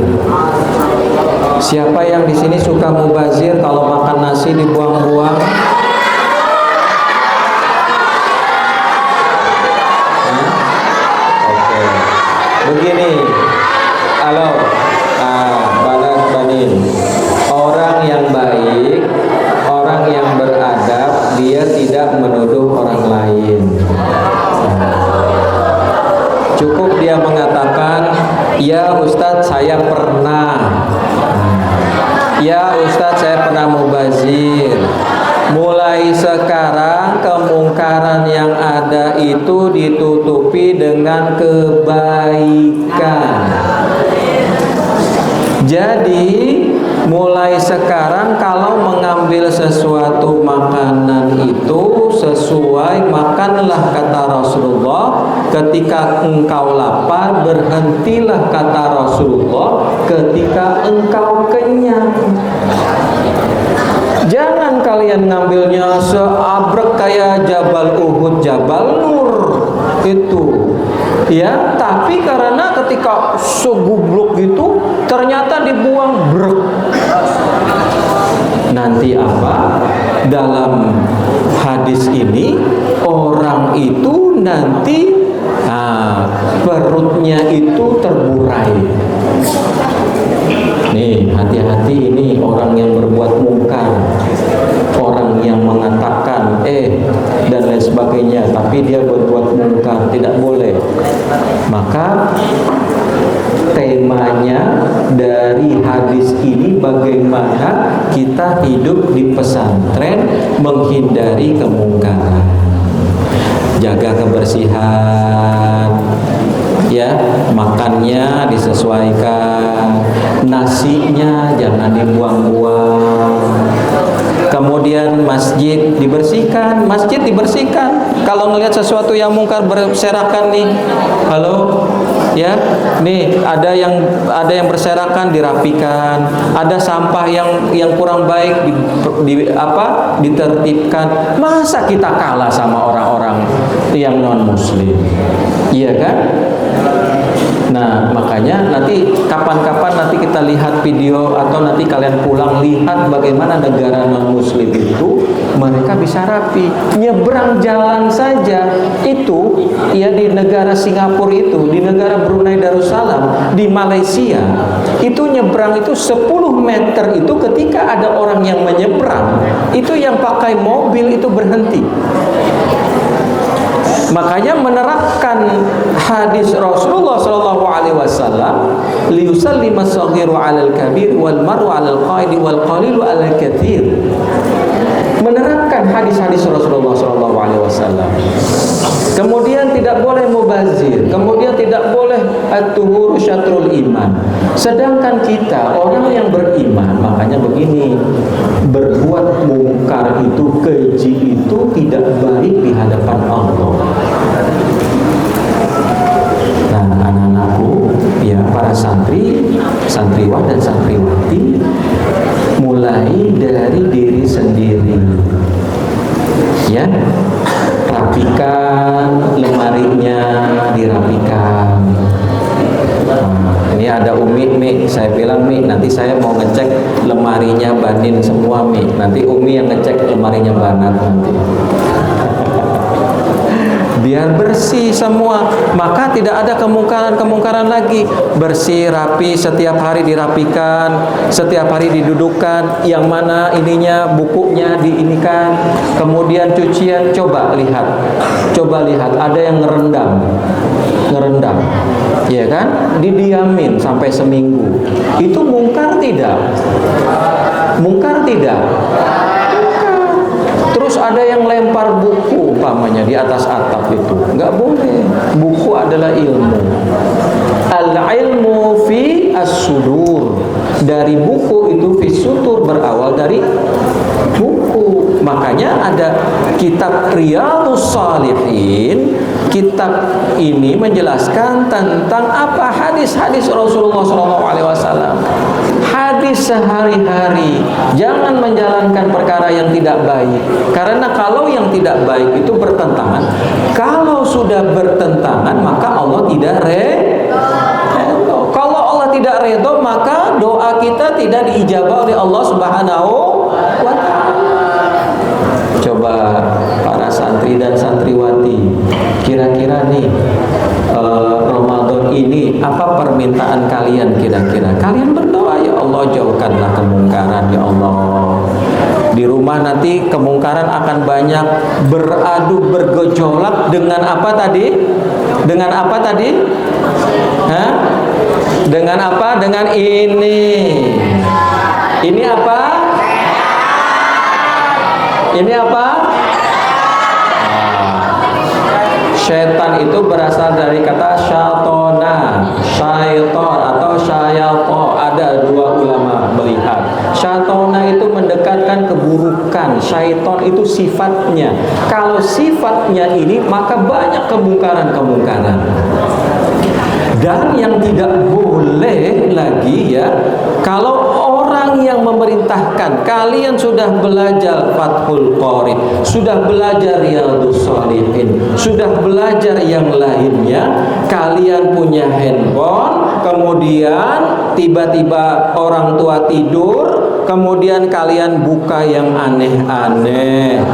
Siapa yang di sini suka mubazir? Kalau makan nasi dibuang-buang? Oke, begini. Halo, Banin. Orang yang baik, orang yang beradab, dia tidak menuduh orang lain. Cukup dia mengatakan, ya Ustadz saya pernah, ya Ustadz saya pernah mubazir. Mulai sekarang kemungkaran yang ada itu ditutupi dengan kebaikan. Jadi mulai sekarang kalau mengambil sesuatu makanan itu sesuai, makanlah kata Rasulullah. Ketika engkau lapar, berhentilah kata Rasulullah ketika engkau kenyang. Jangan kalian ngambilnya seabrek kayak Jabal Uhud, Jabal Nur itu ya, tapi karena ketika segubluk gitu ternyata dibuang brek. Nanti apa? Dalam hadis ini orang itu nanti perutnya itu terburai. Nih, hati-hati ini orang yang berbuat mungkar, orang yang mengatakan dan lain sebagainya, tapi dia berbuat mungkar, tidak boleh. Maka temanya dari hadis ini bagaimana kita hidup di pesantren menghindari kemungkaran. Jaga kebersihan, ya, makannya disesuaikan, nasinya jangan dibuang-buang. Kemudian masjid dibersihkan, Kalau ngelihat sesuatu yang mungkar berserakan nih, halo, ya, nih ada yang berserakan dirapikan, ada sampah yang kurang baik ditertibkan. Masa kita kalah sama orang-orang yang non muslim, iya kan? Nah makanya nanti kapan-kapan nanti kita lihat video, atau nanti kalian pulang lihat bagaimana negara non muslim itu mereka bisa rapi. Nyebrang jalan saja itu ya, di negara Singapura itu, di negara Brunei Darussalam, di Malaysia itu nyebrang itu 10 meter itu ketika ada orang yang menyeberang itu yang pakai mobil itu berhenti. Makanya menerapkan hadis Rasulullah SAW, liyusallima as-saghiru 'alal kabir wal maru 'alal qaidi wal qalilu 'alal katsir. Menerapkan hadis-hadis Rasulullah SAW. Kemudian tidak boleh mubazir, kemudian tidak boleh at-tuhuru syatrul iman. Sedangkan kita orang yang beriman, makanya begini, berbuat mungkar itu, keji itu tidak baik di hadapan Allah. Nah, anak-anakku, ya, para santriwan dan santriwati, mulai dari diri sendiri, ya, rapikan lemarinya, dirapikan. Ini ada Umi, saya bilang, Mi, nanti saya mau ngecek lemarinya Banin semua, Mi. Nanti Umi yang ngecek lemarinya Banat nanti. biar bersih semua, maka tidak ada kemungkaran lagi. Bersih, rapi, setiap hari dirapikan, setiap hari didudukkan, yang mana ininya, bukunya diinikan, kemudian cucian, coba lihat, ada yang ngerendam, ya kan, didiamin sampai seminggu. Itu mungkar tidak? Terus ada yang lempar buku umpamanya di atas atap, itu nggak boleh. Buku adalah ilmu. Al-ilmu fi as-sudur. Dari buku itu, fi sudur, berawal dari buku. Makanya ada kitab Riyadhus Shalihin. Kitab ini menjelaskan tentang apa? Hadis-hadis Rasulullah SAW. Hadis sehari-hari. Jangan menjalankan perkara yang tidak baik. Karena kalau yang tidak baik itu bertentangan. Kalau sudah bertentangan, maka Allah tidak redho. Kalau Allah tidak redho, maka doa kita tidak diijabah oleh Allah Subhanahu wa Ta'ala. Coba para santri dan santriwati, kira-kira nih Ramadan ini apa permintaan kalian kira-kira? Kalian berdoa, ya Allah jauhkanlah kemungkaran, ya Allah. Di rumah nanti kemungkaran akan banyak, beradu bergejolak dengan apa tadi? Dengan apa tadi? Hah? Dengan apa? Dengan ini. Ini apa? Ini apa? Syaitan itu berasal dari kata syatona, syaiton atau syayato. Ada dua ulama melihat. Syatona itu mendekatkan keburukan, syaiton itu sifatnya. Kalau sifatnya ini, maka banyak kemungkaran-kemungkaran. Dan yang tidak boleh lagi ya, kalau orang yang memerintahkan, kalian sudah belajar Fathul Qorib, sudah belajar Riyadhus Shalihin, sudah belajar yang lainnya, kalian punya handphone, kemudian tiba-tiba orang tua tidur, kemudian kalian buka yang aneh-aneh.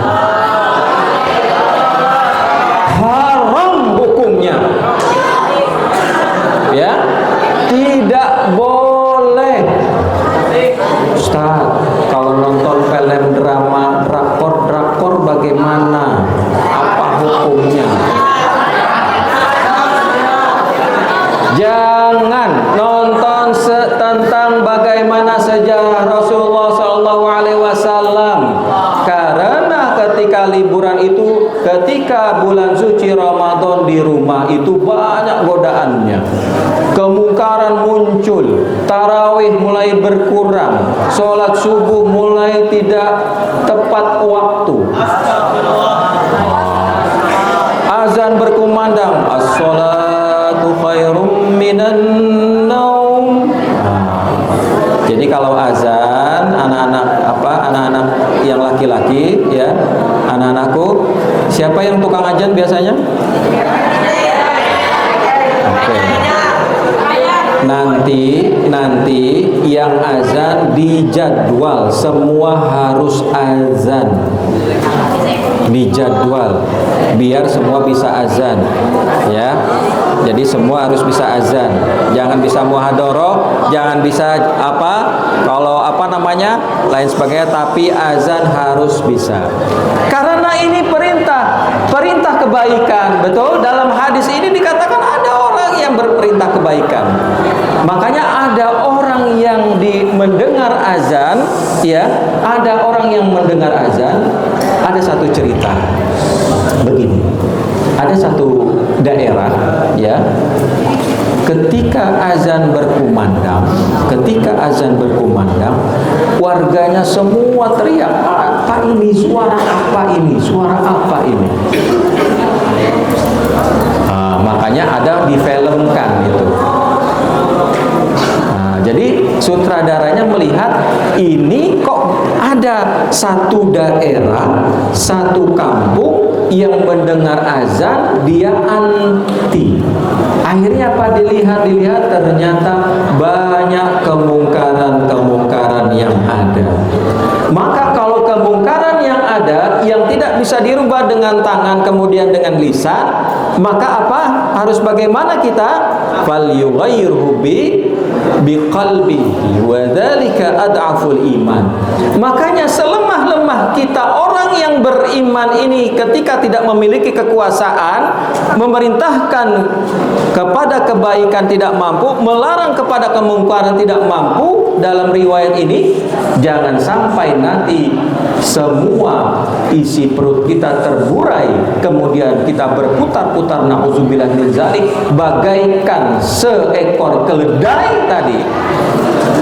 Haram hukumnya. Ya, tidak boleh. Ustaz, kalau nonton film drama drakor bagaimana? Apa hukumnya? Jangan nonton tentang bagaimana sejarah Rasulullah SAW. Karena ketika liburan itu, ketika bulan suci Ramadan di rumah itu banyak godaannya. Kemungkaran muncul, tarawih mulai berkurang, sholat subuh mulai tidak tepat waktu, azan berkumandang, as-sholatu khairum minan naum. Jadi kalau azan, anak-anak yang laki-laki ya, anak-anakku, siapa yang tukang azan biasanya? Oke. Nanti yang azan dijadwal, semua harus azan. Dijadwal biar semua bisa azan ya. Jadi semua harus bisa azan. Jangan bisa muhadharah, jangan bisa lain sebagainya, tapi azan harus bisa. Karena ini perintah kebaikan. Betul, dalam hadis ini dikatakan ada orang yang berperintah kebaikan. Makanya ada orang yang mendengar azan, ya, ada orang yang mendengar azan. Ada satu cerita begini. Ada satu daerah, ya, ketika azan berkumandang, warganya semua teriak, apa ini, suara apa ini, suara apa ini. Makanya ada difilmkan itu. Jadi sutradaranya melihat ini kok ada satu daerah, satu kampung yang mendengar azan dia anti. Akhirnya apa, dilihat ternyata banyak kemungkaran yang ada. Maka kalau kemungkaran yang ada yang tidak bisa dirubah dengan tangan kemudian dengan lisan, maka apa? Harus bagaimana kita? Falyughayyirhu biqalbihi wa dzalika ad'aful iman. Makanya selemah-lemah kita orang yang beriman ini ketika tidak memiliki kekuasaan, memerintahkan kepada kebaikan tidak mampu, melarang kepada kemungkaran tidak mampu, dalam riwayat ini jangan sampai nanti semua isi perut kita terburai, kemudian kita berputar-putar, na'udzubillah min dzalik, bagaikan seekor keledai tadi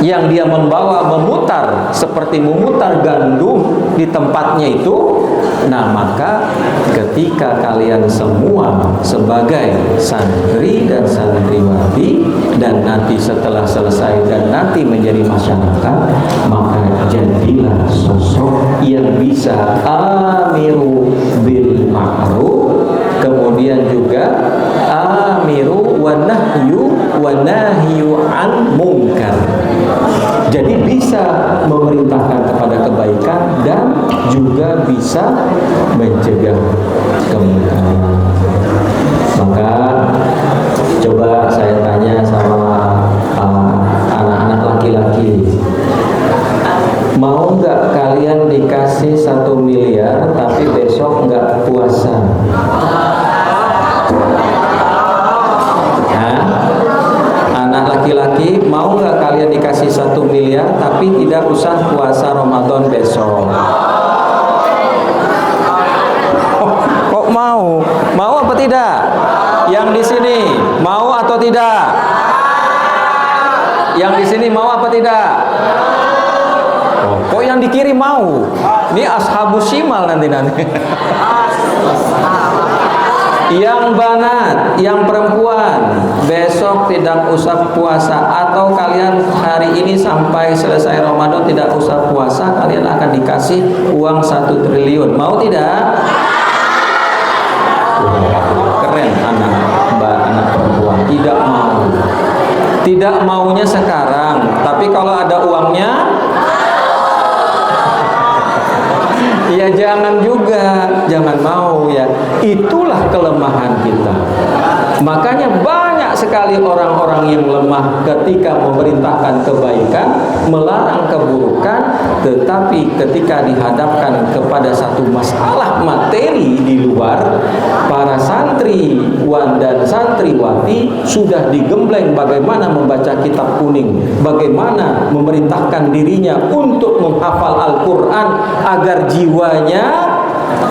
yang dia memutar seperti memutar gandum di tempatnya itu. Nah, maka ketika kalian semua sebagai santri dan santriwati dan nanti setelah selesai dan nanti menjadi masyarakat, maka jadilah sosok yang bisa amiru bil ma'ruf, kemudian juga amiru wa nahyu an munkar. Jadi bisa memerintahkan kepada kebaikan dan juga bisa mencegah kemungkaran. Maka coba saya tanya sama anak-anak laki-laki, mau nggak kalian dikasih 1 miliar tapi besok nggak puasa? Anak laki-laki, mau nggak kalian dikasih 1 miliar tapi tidak usah puasa Ramadan besok? Kok mau? Mau apa tidak? Yang di sini mau atau tidak? Yang di sini mau apa tidak? Kok yang di kiri mau? Ini ashabus shimal nanti. Yang banat, yang perempuan, besok tidak usah puasa, atau kalian hari ini sampai selesai Ramadan tidak usah puasa, kalian akan dikasih uang 1 triliun. Mau tidak? Keren anak perempuan. Tidak mau. Tidak maunya sekarang, tapi kalau ada uangnya, ya jangan juga, jangan mau ya. Itulah kelemahan kita. Makanya banyak sekali orang-orang yang lemah ketika memerintahkan kebaikan, melarang keburukan, tetapi ketika dihadapkan kepada satu masalah materi di luar, para santriwan dan santriwati sudah digembleng bagaimana membaca kitab kuning, bagaimana memerintahkan dirinya untuk menghafal Al-Quran agar jiwanya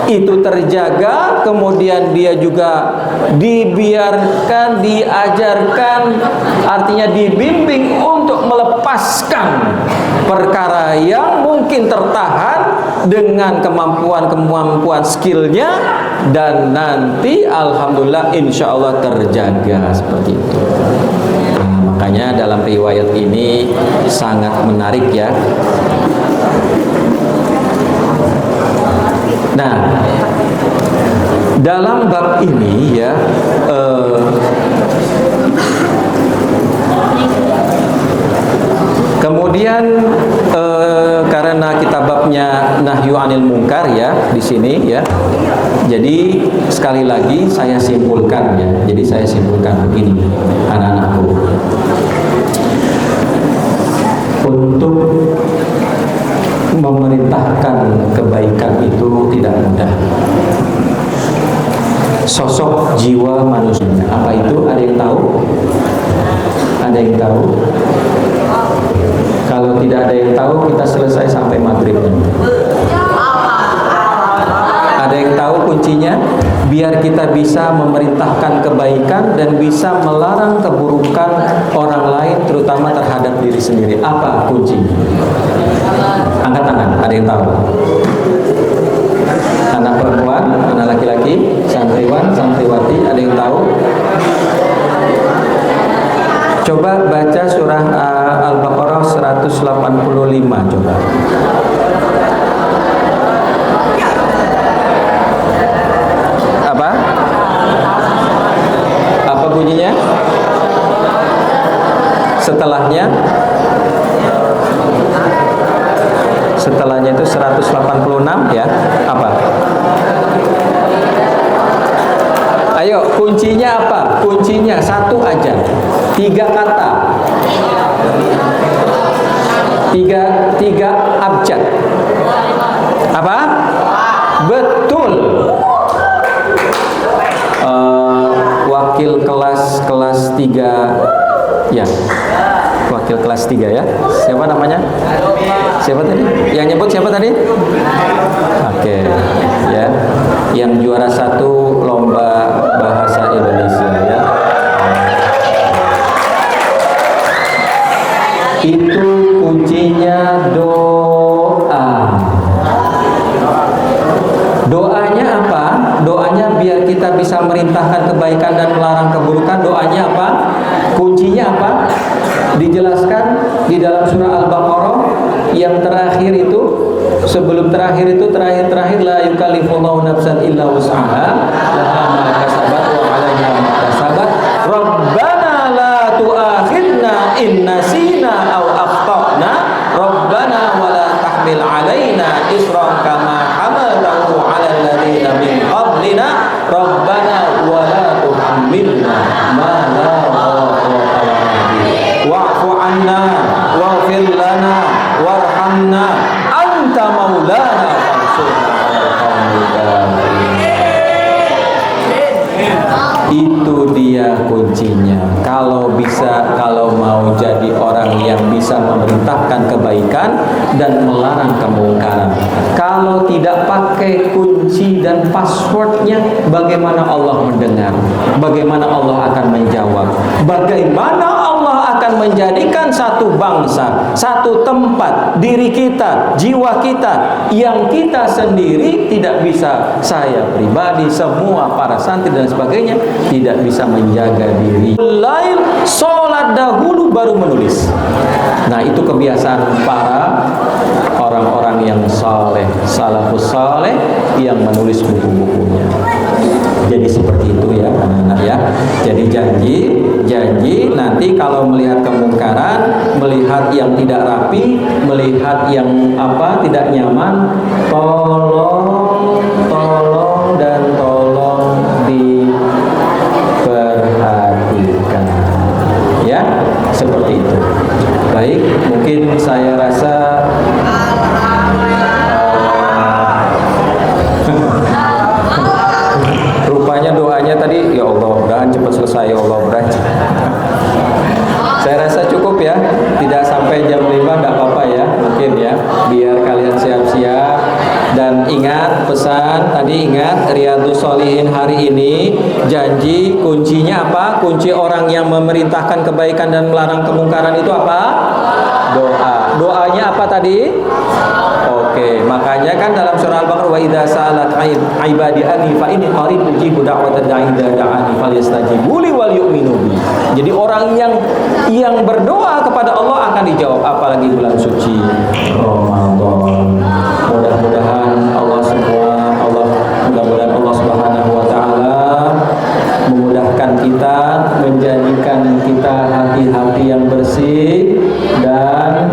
itu terjaga, kemudian dia juga dibiarkan, diajarkan, artinya dibimbing untuk melepaskan perkara yang mungkin tertahan dengan kemampuan skillnya, dan nanti alhamdulillah insya Allah terjaga seperti itu. Nah, makanya dalam riwayat ini sangat menarik ya. Nah, dalam bab ini ya, kemudian karena kita babnya nahyu anil munkar ya di sini ya. Jadi sekali lagi saya simpulkan ya. Jadi saya simpulkan begini, anak-anakku. Untuk memerintahkan kebaikan itu tidak mudah. Sosok jiwa manusia apa itu? Ada yang tahu? Ada yang tahu? Kalau tidak ada yang tahu, kita selesai sampai maghrib. Ada yang tahu kuncinya? Biar kita bisa memerintahkan kebaikan dan bisa melarang keburukan orang lain, terutama terhadap diri sendiri. Apa kuncinya? Angkat tangan, ada yang tahu? Anak perempuan, anak laki-laki, santriwan, santriwati, ada yang tahu? Coba baca surah Al-Baqarah 185 coba. Apa? Apa bunyinya? Setelahnya itu 186 ya. Apa? Ayo, kuncinya apa? Kuncinya satu aja. 3 kata. 3 abjad. Apa? Betul. Wakil kelas 3 ya. Wakil kelas 3 ya. Siapa namanya? Siapa tadi? Yang nyebut siapa tadi? Oke, ya. Yang juara 1 lomba bahasa Indonesia ya. Itu kuncinya doa. Doanya apa? Doanya biar kita bisa merintahkan kebaikan dan melarang keburukan. Doanya apa? Kuncinya apa? Dijelaskan di dalam surah Al-Baqarah yang terakhir itu, sebelum terakhir itu terakhir la yukallifullahu nafsan illa wus'aha laha ma kasabat wa 'alaiha ma kasabat rabbana la tu'akhidna in nasina aw akhtana rabbana wa la tahmil 'alaina isran kama hamaltahu 'alal ladzina min qablina rabbana wa la tuhammilna ma la taqata lana bihi wa'fu 'anna waghfir lana warhamna anta maulana fansurna 'alal qaumil kafirin. Itu dia kuncinya. Kalau mau jadi orang yang bisa memerintahkan kebaikan dan melarang kemungkaran. Kalau tidak pakai kunci dan passwordnya, bagaimana Allah mendengar? Bagaimana Allah akan menjawab? Bagaimana Allah akan menjadikan satu bangsa, satu tempat, diri kita, jiwa kita yang kita sendiri tidak bisa, saya pribadi, semua para santri dan sebagainya tidak bisa menjaga diri. Lain sholat dahulu baru menulis. Nah, itu kebiasaan para orang-orang yang saleh, salafus saleh yang menulis buku-bukunya. Jadi seperti itu ya anak-anak ya. Jadi janji nanti kalau melihat kemungkaran, melihat yang tidak rapi, melihat yang tidak nyaman, tolong diperhatikan ya, seperti itu. Baik, mungkin saya rasa rupanya doanya tadi, ya Allah mudahan cepat selesai, ya Allah mudahan. Saya rasa cukup ya, tidak sampai jam 5 enggak apa-apa ya, mungkin ya, biar kalian siap-siap. Dan ingat pesan tadi, ingat Riyadhus Shalihin hari ini janji kuncinya apa? Kunci orang yang memerintahkan kebaikan dan melarang kemungkaran itu apa? Doa. Doanya apa tadi? Oke, makanya kan dalam surah Al-Baqarah wa idza sa'alat ibadi anni fa inni qarib ujibu da'watad da'i idza da'ani falyastajibu li wal yu'minu bi. Jadi orang yang berdoa kepada Allah akan dijawab, apalagi bulan suci Ramadan. Mudah-mudahan mudah-mudahan Allah Subhanahu wa taala memudahkan kita, menjadikan kita hati-hati yang bersih. Dan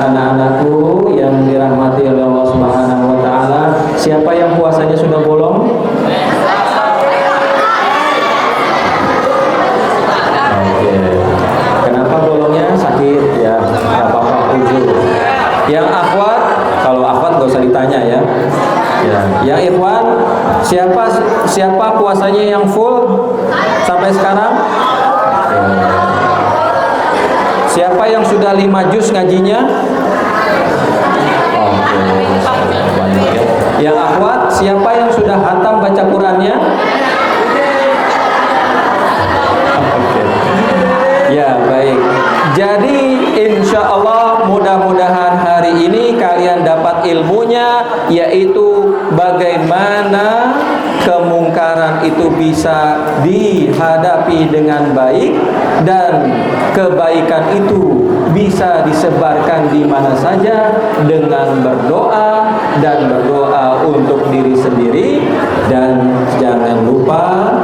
anak-anakku yang dirahmati oleh Allah Subhanahu wa taala, siapa yang puasanya sudah bolong? Oke. Kenapa bolongnya? Sakit ya, enggak apa-apa, uzur. Yang akhwat, kalau akhwat gak usah ditanya ya. Ya, yang ikhwan, siapa puasanya yang full sampai sekarang? Siapa yang sudah 5 juz ngajinya? Oke, banyak ya. Yang akhwat, siapa yang sudah khatam baca Qur'annya? Oke. Ya, baik. Jadi insya Allah mudah-mudahan hari ini kalian dapat ilmunya, yaitu bagaimana kemungkaran itu bisa dihadapi dengan baik dan kebaikan itu bisa disebarkan di mana saja dengan berdoa, dan berdoa untuk diri sendiri. Dan jangan lupa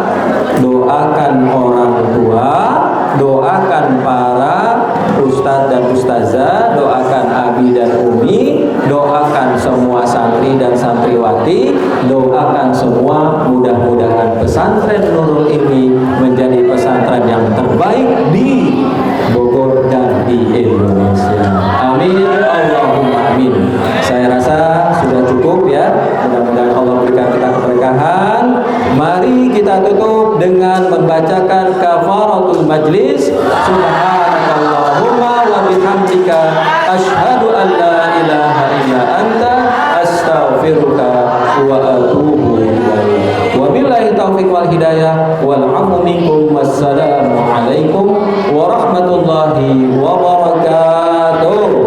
doakan orang tua, doakan para ustadz dan ustazah, doakan abi dan umi, doakan semua santri santri dan santriwati, doakan semua mudah-mudahan pesantren Nurul ini menjadi pesantren yang terbaik di Bogor dan di Indonesia. Amin, Allahumma amin. Saya rasa sudah cukup ya. Mudah-mudahan Allah berikan kita keberkahan. Mari kita tutup dengan membacakan kafaratul majlis. Subhanakallahumma wa bihamdika asyhadu an la ilaha illa anta astaghfiruka wa atubu ilaik. Wabillahi taufiq wal hidayah wal afu minkum. Wassalamu alaikum warahmatullahi wabarakatuh.